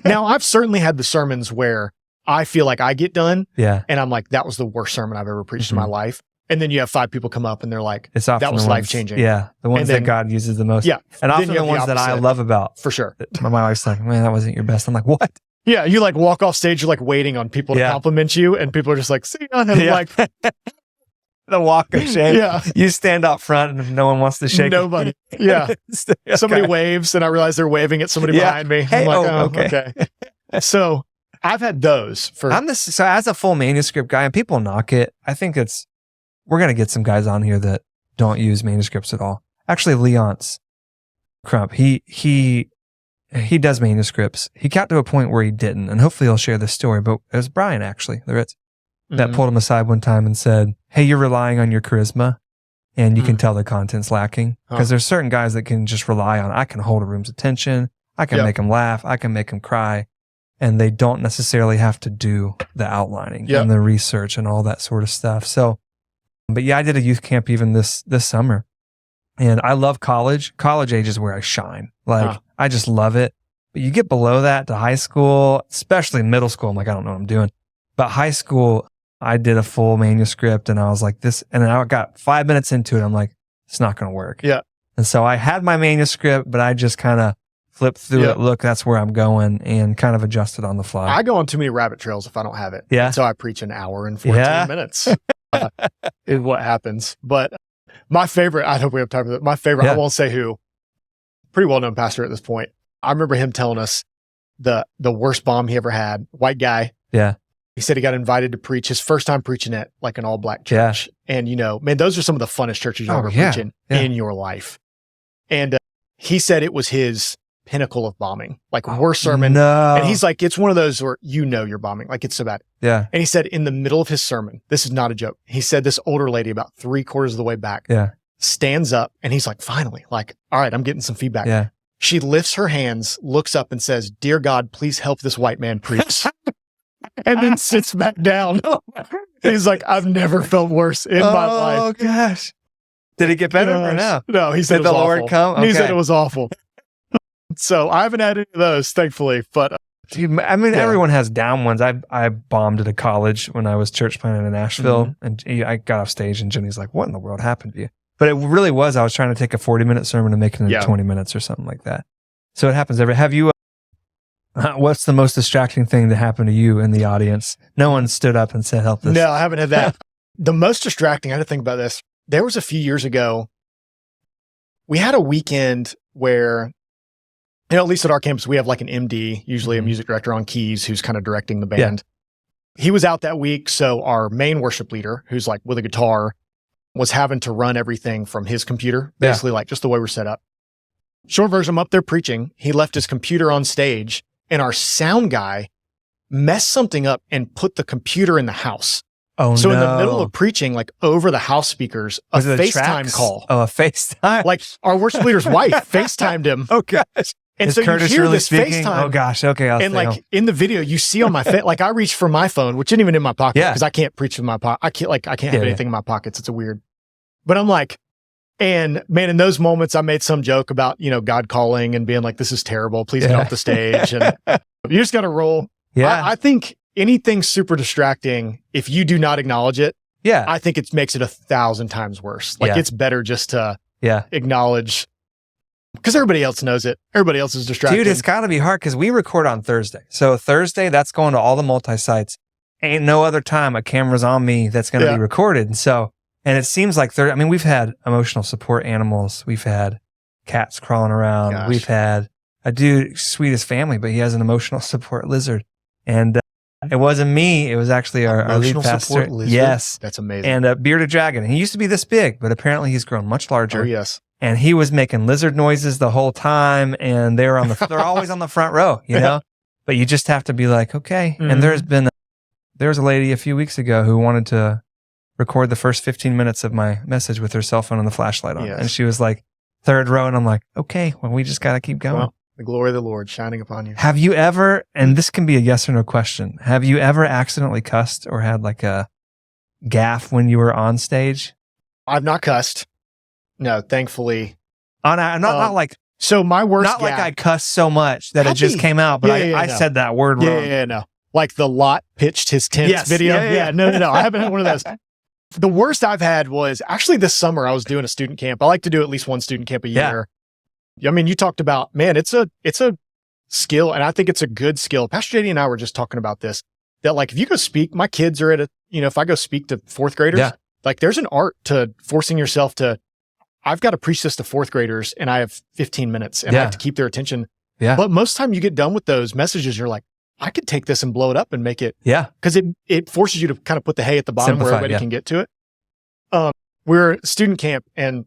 Now, I've certainly had the sermons where I feel like I get done. Yeah. And I'm like, that was the worst sermon I've ever preached in my life. And then you have 5 people come up and they're like, that was life-changing. Yeah. The ones that God uses the most. Yeah. And often the ones that I love about. For sure. My wife's like, man, that wasn't your best. I'm like, what? Yeah. You like walk off stage, you're like waiting on people to compliment you. And people are just like, see ya. And I'm like, the walk of shame. Yeah. You stand up front and no one wants to shake. Nobody. Yeah. Okay. Somebody waves and I realize they're waving at somebody behind me. Hey, I'm like, okay. So I've had those for. So as a full manuscript guy, and people knock it, I think we're going to get some guys on here that don't use manuscripts at all. Actually, Leonce Crump, he does manuscripts. He got to a point where he didn't, and hopefully he'll share this story, but it was Brian, actually, the Ritz, that pulled him aside one time and said, hey, you're relying on your charisma, and you can tell the content's lacking. Because there's certain guys that can just rely on, I can hold a room's attention, I can make them laugh, I can make them cry, and they don't necessarily have to do the outlining and the research and all that sort of stuff. So, but yeah, I did a youth camp even this summer, and I love college. College age is where I shine. Like, I just love it. But you get below that to high school, especially middle school, I'm like, I don't know what I'm doing. But high school, I did a full manuscript and I was like this, and then I got 5 minutes into it. I'm like, it's not going to work. Yeah. And so I had my manuscript, but I just kind of flipped through it. Look, that's where I'm going, and kind of adjusted on the fly. I go on too many rabbit trails if I don't have it. Yeah. So I preach an hour and 14 minutes is what happens. But my favorite, I hope we have time for that. My favorite, I won't say who, pretty well-known pastor at this point. I remember him telling us the worst bomb he ever had. White guy. Yeah. He said he got invited to preach his first time preaching at like an all-black church. Yeah. And man, those are some of the funnest churches you'll ever preach in your life. And he said it was his pinnacle of bombing, like worst sermon. No. And he's like, it's one of those where you're bombing. Like, it's so bad. Yeah. And he said in the middle of his sermon, this is not a joke. He said this older lady about 3/4 of the way back stands up and he's like, finally, like, all right, I'm getting some feedback. Yeah. She lifts her hands, looks up and says, dear God, please help this white man preach. And then sits back down. He's like, I've never felt worse in my life. Oh, gosh. Did it get better or no? No, he said Did the Lord come? Okay. He said it was awful. So I haven't had any of those, thankfully. But dude, I mean, everyone has down ones. I bombed at a college when I was church planting in Nashville, and I got off stage, and Jenny's like, "What in the world happened to you?" But it really was, I was trying to take a 40-minute sermon and make it into 20 minutes or something like that. So it happens have you, what's the most distracting thing that happened to you in the audience? No one stood up and said, help this. No, I haven't had that. The most distracting, I had to think about this. There was a few years ago, we had a weekend where, at least at our campus, we have like an MD, usually a music director on keys, who's kind of directing the band. Yeah. He was out that week. So our main worship leader, who's like with a guitar, was having to run everything from his computer, basically like just the way we're set up. Short version, I'm up there preaching. He left his computer on stage and our sound guy messed something up and put the computer in the house. Oh, so no. in the middle of preaching, like over the house speakers, a FaceTime call. Oh, a FaceTime? Like our worship leader's wife FaceTimed him. Oh, gosh. And Is so Curtis you hear really this speaking? FaceTime. Oh, gosh. Okay. And like in the video, you see on my face, like I reached for my phone, which isn't even in my pocket because I can't preach with my pocket. I can't have anything in my pockets. It's a weird. But I'm like, and man, in those moments, I made some joke about, God calling and being like, this is terrible. Please get off the stage. And you just got to roll. Yeah. I think anything super distracting, if you do not acknowledge it, I think it makes it 1,000 times worse. Like it's better just to acknowledge, because everybody else knows it. Everybody else is distracted. Dude, it's got to be hard because we record on Thursday. So Thursday, that's going to all the multi-sites. Ain't no other time a camera's on me that's going to be recorded. And so, and it seems like we've had emotional support animals. We've had cats crawling around. Gosh. We've had a dude, sweetest family, but he has an emotional support lizard. And it wasn't me. It was actually our lead pastor. Lizard? Yes. That's amazing. And a bearded dragon. He used to be this big, but apparently he's grown much larger. Oh, yes. And he was making lizard noises the whole time. And they're always on the front row, but you just have to be like, okay. Mm-hmm. And there was a lady a few weeks ago who wanted to record the first 15 minutes of my message with her cell phone and the flashlight on. Yes. And she was like, third row. And I'm like, okay, well, we just got to keep going. Well, the glory of the Lord shining upon you. Have you ever, and this can be a yes or no question, have you ever accidentally cussed or had like a gaffe when you were on stage? I've not cussed. No, thankfully. Not like, so my worst not like I cussed so much that it just came out, but I said that word wrong. Yeah, no. Like the Lot pitched his tent video. No. I haven't had one of those. The worst I've had was actually this summer. I was doing a student camp. I like to do at least one student camp a year. I mean, you talked about, man, it's a skill, and I think it's a good skill. Pastor JD and I were just talking about this, that like if you go speak, my kids are at if I go speak to fourth graders, like there's an art to forcing yourself to, I've got to preach this to fourth graders and I have 15 minutes and I have to keep their attention. Yeah. But most time you get done with those messages, you're like, I could take this and blow it up and make it. Yeah. Because it forces you to kind of put the hay at the bottom where everybody can get to it. We're student camp, and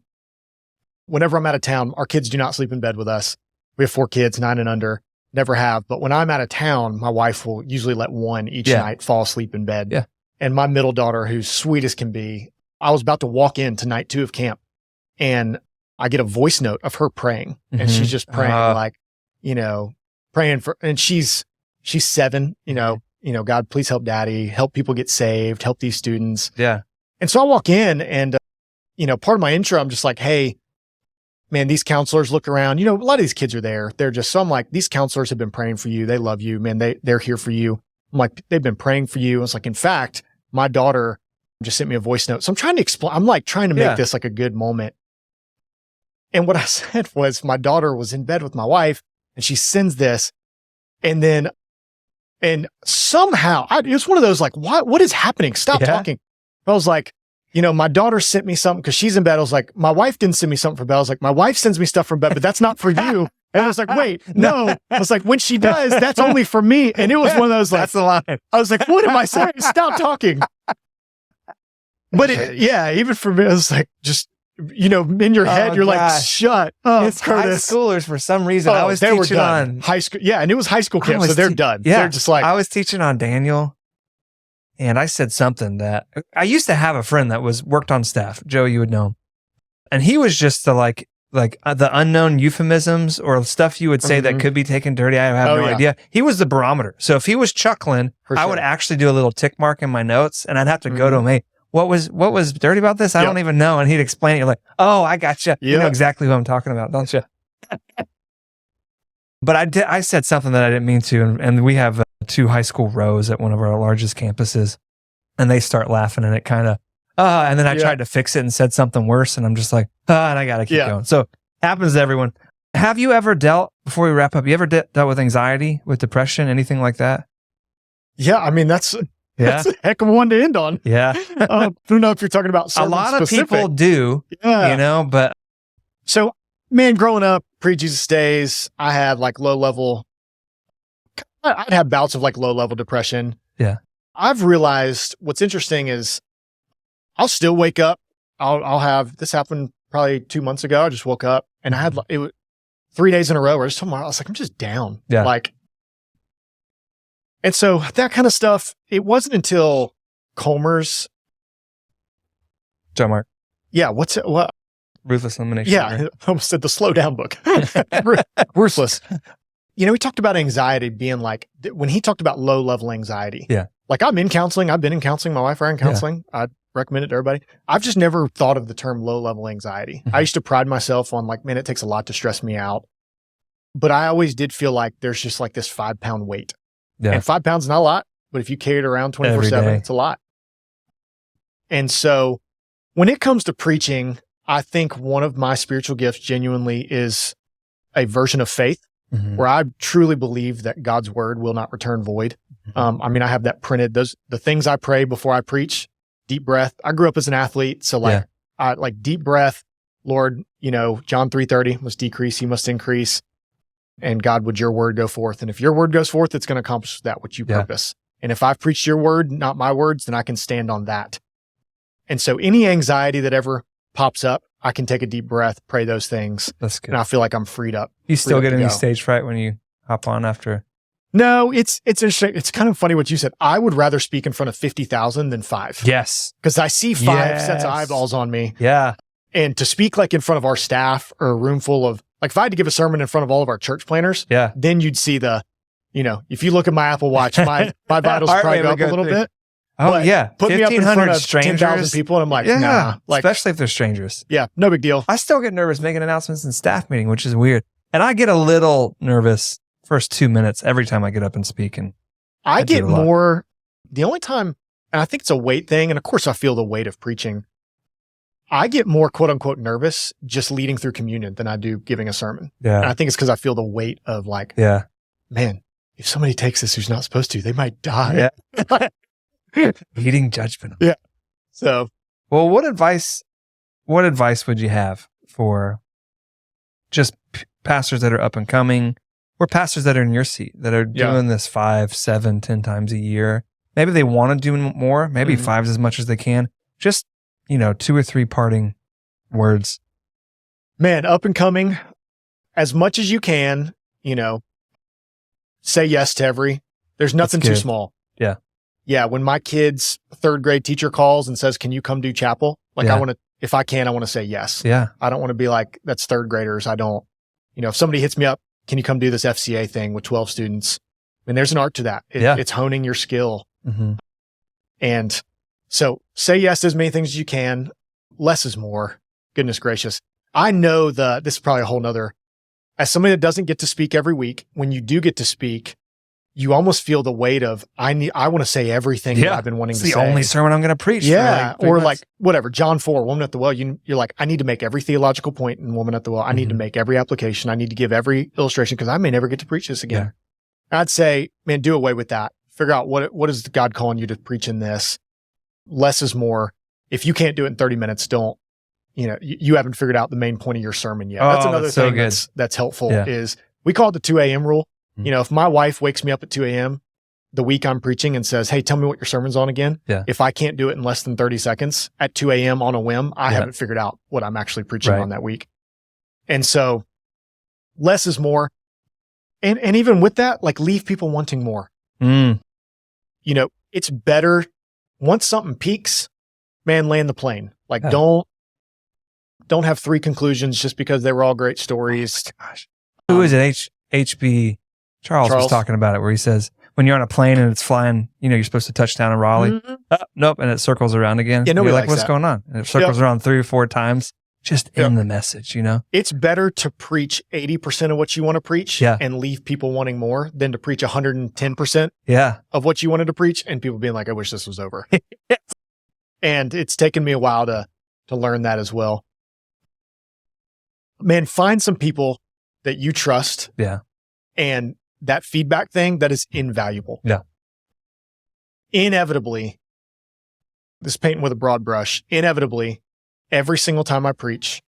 whenever I'm out of town, our kids do not sleep in bed with us. We have 4 kids, 9 and under, never have. But when I'm out of town, my wife will usually let one each night fall asleep in bed. Yeah. And my middle daughter, who's sweet as can be, I was about to walk into night 2 of camp, and I get a voice note of her praying. Mm-hmm. And she's just praying praying for, and she's 7, God, please help daddy, help people get saved, help these students. Yeah. And so I walk in and, part of my intro, I'm just like, hey, man, these counselors look around, a lot of these kids are there. They're just, so I'm like, these counselors have been praying for you. They love you, man. They're here for you. I'm like, they've been praying for you. I was like, in fact, my daughter just sent me a voice note. So I'm trying to explain, I'm like trying to make this like a good moment. And what I said was, my daughter was in bed with my wife and she sends this. And somehow it was one of those like, what is happening? Stop talking. I was like, my daughter sent me something because she's in bed. I was like, my wife didn't send me something from bed. I was like, my wife sends me stuff from bed, but that's not for you. And I was like, wait, no. I was like, when she does, that's only for me. And it was one of those like, that's the line. I was like, what am I saying? Stop talking. But even for me, I was like, just, in your head, you're like, shut up, it's Curtis. High schoolers for some reason. I was teaching on high school. Yeah. And it was high school camp. So they're done. Yeah. They're just like, I was teaching on Daniel. And I said something that I used to have a friend that worked on staff. Joe, you would know him. And he was just the the unknown euphemisms or stuff you would say that could be taken dirty. I have no idea. He was the barometer. So if he was chuckling, I would actually do a little tick mark in my notes and I'd have to go to him. Hey, what was dirty about this? I don't even know. And he'd explain it. You're like, oh, I gotcha. You know exactly who I'm talking about, don't you? But I said something that I didn't mean to. And we have 2 high school rows at one of our largest campuses, and they start laughing, and it kind of, And then I tried to fix it and said something worse, and I'm just like, and I got to keep going. So happens to everyone. Have you ever before we wrap up, you ever dealt with anxiety, with depression, anything like that? Yeah, I mean, that's a heck of a one to end on. Yeah. I don't know if you're talking about a lot of people do, but. So, man, growing up, pre-Jesus days, I had like I'd have bouts of like low-level depression. Yeah. I've realized what's interesting is I'll still wake up. I'll have, this happened probably 2 months ago. I just woke up and I had, it was 3 days in a row where I was like, I'm just down. Yeah. And so that kind of stuff, it wasn't until Comer's. John Mark. Yeah. What? Ruthless Elimination. Yeah. I almost said the slow down book. Ruthless. He talked about anxiety being like, when he talked about low level anxiety. Yeah. Like I'm in counseling. I've been in counseling. My wife are in counseling. I recommend it to everybody. I've just never thought of the term low level anxiety. I used to pride myself on like, man, it takes a lot to stress me out. But I always did feel like there's just like this 5-pound weight. Yeah. And 5 pounds is not a lot, but if you carry it around 24/7, it's a lot. And so when it comes to preaching, I think one of my spiritual gifts genuinely is a version of faith where I truly believe that God's word will not return void. I mean, I have that printed. The things I pray before I preach, deep breath. I grew up as an athlete. So like deep breath, Lord, John 3:30 must decrease, you must increase. And God, would your word go forth? And if your word goes forth, it's going to accomplish that which you purpose. And if I've preached your word, not my words, then I can stand on that. And so any anxiety that ever pops up, I can take a deep breath, pray those things. That's good. And I feel like I'm freed up. You still get any stage fright when you hop on after? No, it's interesting. It's kind of funny what you said. I would rather speak in front of 50,000 than 5. Yes. Because I see 5 sets of eyeballs on me. Yeah. And to speak like in front of our staff or a room full of, like if I had to give a sermon in front of all of our church planners, then you'd see if you look at my Apple Watch, my vitals probably go up a little bit. Oh, but yeah. Put me up in front of strangers. 10,000 people and I'm like, nah. Especially if they're strangers. Yeah, no big deal. I still get nervous making announcements in staff meeting, which is weird. And I get a little nervous first 2 minutes every time I get up and speak. And I get more, the only time, and I think it's a weight thing, and of course I feel the weight of preaching. I get more quote unquote nervous just leading through communion than I do giving a sermon. Yeah. And I think it's because I feel the weight of like, man, if somebody takes this who's not supposed to, they might die. Yeah. Eating judgment. Yeah. So, well, what advice would you have for just pastors that are up and coming or pastors that are in your seat that are doing this 5, 7, 10 times a year? Maybe they want to do more, maybe 5 as much as they can. Just 2 or 3 parting words. Man, up and coming, as much as you can, say yes to there's nothing too small. Yeah. Yeah. When my kid's 3rd grade teacher calls and says, can you come do chapel? Like if I can, I want to say yes. Yeah. I don't want to be like, that's 3rd graders. I don't, if somebody hits me up, can you come do this FCA thing with 12 students? I mean, there's an art to that. It's honing your skill. And so say yes to as many things as you can. Less is more. Goodness gracious. I know this is probably a whole nother, as somebody that doesn't get to speak every week, when you do get to speak, you almost feel the weight of, I want to say everything that I've been wanting to say. It's the only sermon I'm going to preach. Yeah. Or like whatever, John 4, Woman at the Well, you're like, I need to make every theological point in Woman at the Well. I need to make every application. I need to give every illustration because I may never get to preach this again. Yeah. I'd say, man, do away with that. Figure out what is God calling you to preach in this. Less is more. If you can't do it in 30 minutes, don't, you haven't figured out the main point of your sermon yet. That's another thing that's helpful is we call it the 2 a.m. rule. If my wife wakes me up at 2 a.m. the week I'm preaching and says, hey, tell me what your sermon's on again. Yeah. If I can't do it in less than 30 seconds at 2 a.m. on a whim, I haven't figured out what I'm actually preaching on that week. And so less is more. And even with that, like leave people wanting more. It's better once something peaks, man, land the plane. Like don't have 3 conclusions just because they were all great stories. Gosh. Who is it? H.B. Charles was talking about it where he says, when you're on a plane and it's flying, you're supposed to touch down in Raleigh. Nope. And it circles around again. Yeah, you're like, what's going on? And it circles around 3 or 4 times. Just in the message, It's better to preach 80% of what you want to preach and leave people wanting more than to preach 110% of what you wanted to preach and people being like, I wish this was over. And it's taken me a while to learn that as well. Man, find some people that you trust. Yeah. And that feedback thing, that is invaluable. Yeah. Inevitably, this painting with a broad brush, inevitably, every single time I preach,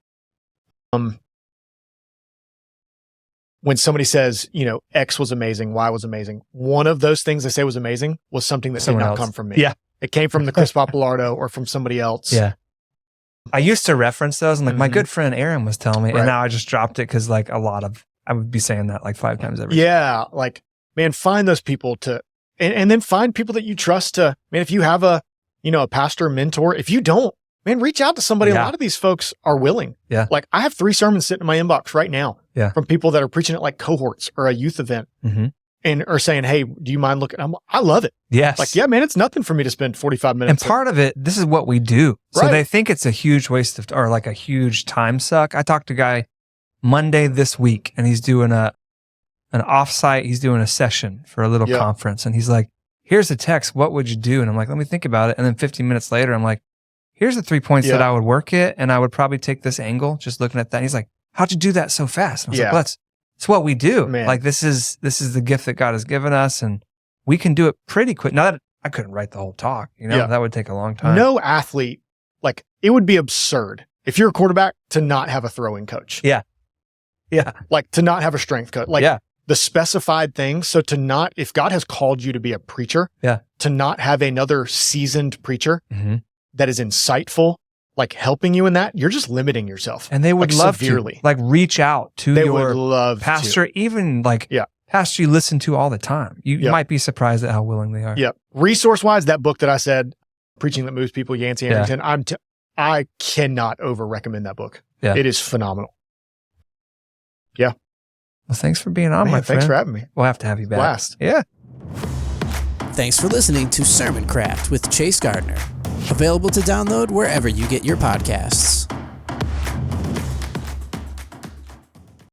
when somebody says, X was amazing, Y was amazing, one of those things they say was amazing was something that did not come from me. Yeah. It came from the Chris Papalardo or from somebody else. Yeah. I used to reference those, and like my good friend Aaron was telling me, and now I just dropped it because like I would be saying that like 5 times every day. Yeah. Like, man, find those people and then find people that you trust to, man, if you have a pastor mentor, if you don't, man, reach out to somebody. Yeah. A lot of these folks are willing. Yeah. Like I have 3 sermons sitting in my inbox right now from people that are preaching at like cohorts or a youth event and are saying, hey, do you mind looking? I love it. Yes. Like, yeah, man, it's nothing for me to spend 45 minutes. And part of it, this is what we do. So they think it's a huge waste of, or like a huge time suck. I talked to a guy Monday this week, and he's doing an offsite. He's doing a session for a little conference. And he's like, here's the text. What would you do? And I'm like, let me think about it. And then 15 minutes later, I'm like, here's the 3 points that I would work it. And I would probably take this angle, just looking at that. And he's like, how'd you do that so fast? And I was like, well, it's what we do. Man. Like this is the gift that God has given us, and we can do it pretty quick. Now that I couldn't write the whole talk, that would take a long time. No athlete, like it would be absurd if you're a quarterback to not have a throwing coach. Yeah. Yeah. Like to not have a strength coach. Like the specified things. So to not, if God has called you to be a preacher, to not have another seasoned preacher that is insightful, like helping you in that, you're just limiting yourself. And they would like, love severely. To like reach out to they your would love pastor, to. Even like pastor you listen to all the time. You might be surprised at how willing they are. Yeah. Resource wise, that book that I said, Preaching That Moves People, Yancey Harrington, I cannot over recommend that book. Yeah. It is phenomenal. Yeah. Well, thanks for being on, my friend. Thanks for having me. We'll have to have you back. Blast. Yeah. Thanks for listening to Sermon Craft with Chase Gardner. Available to download wherever you get your podcasts.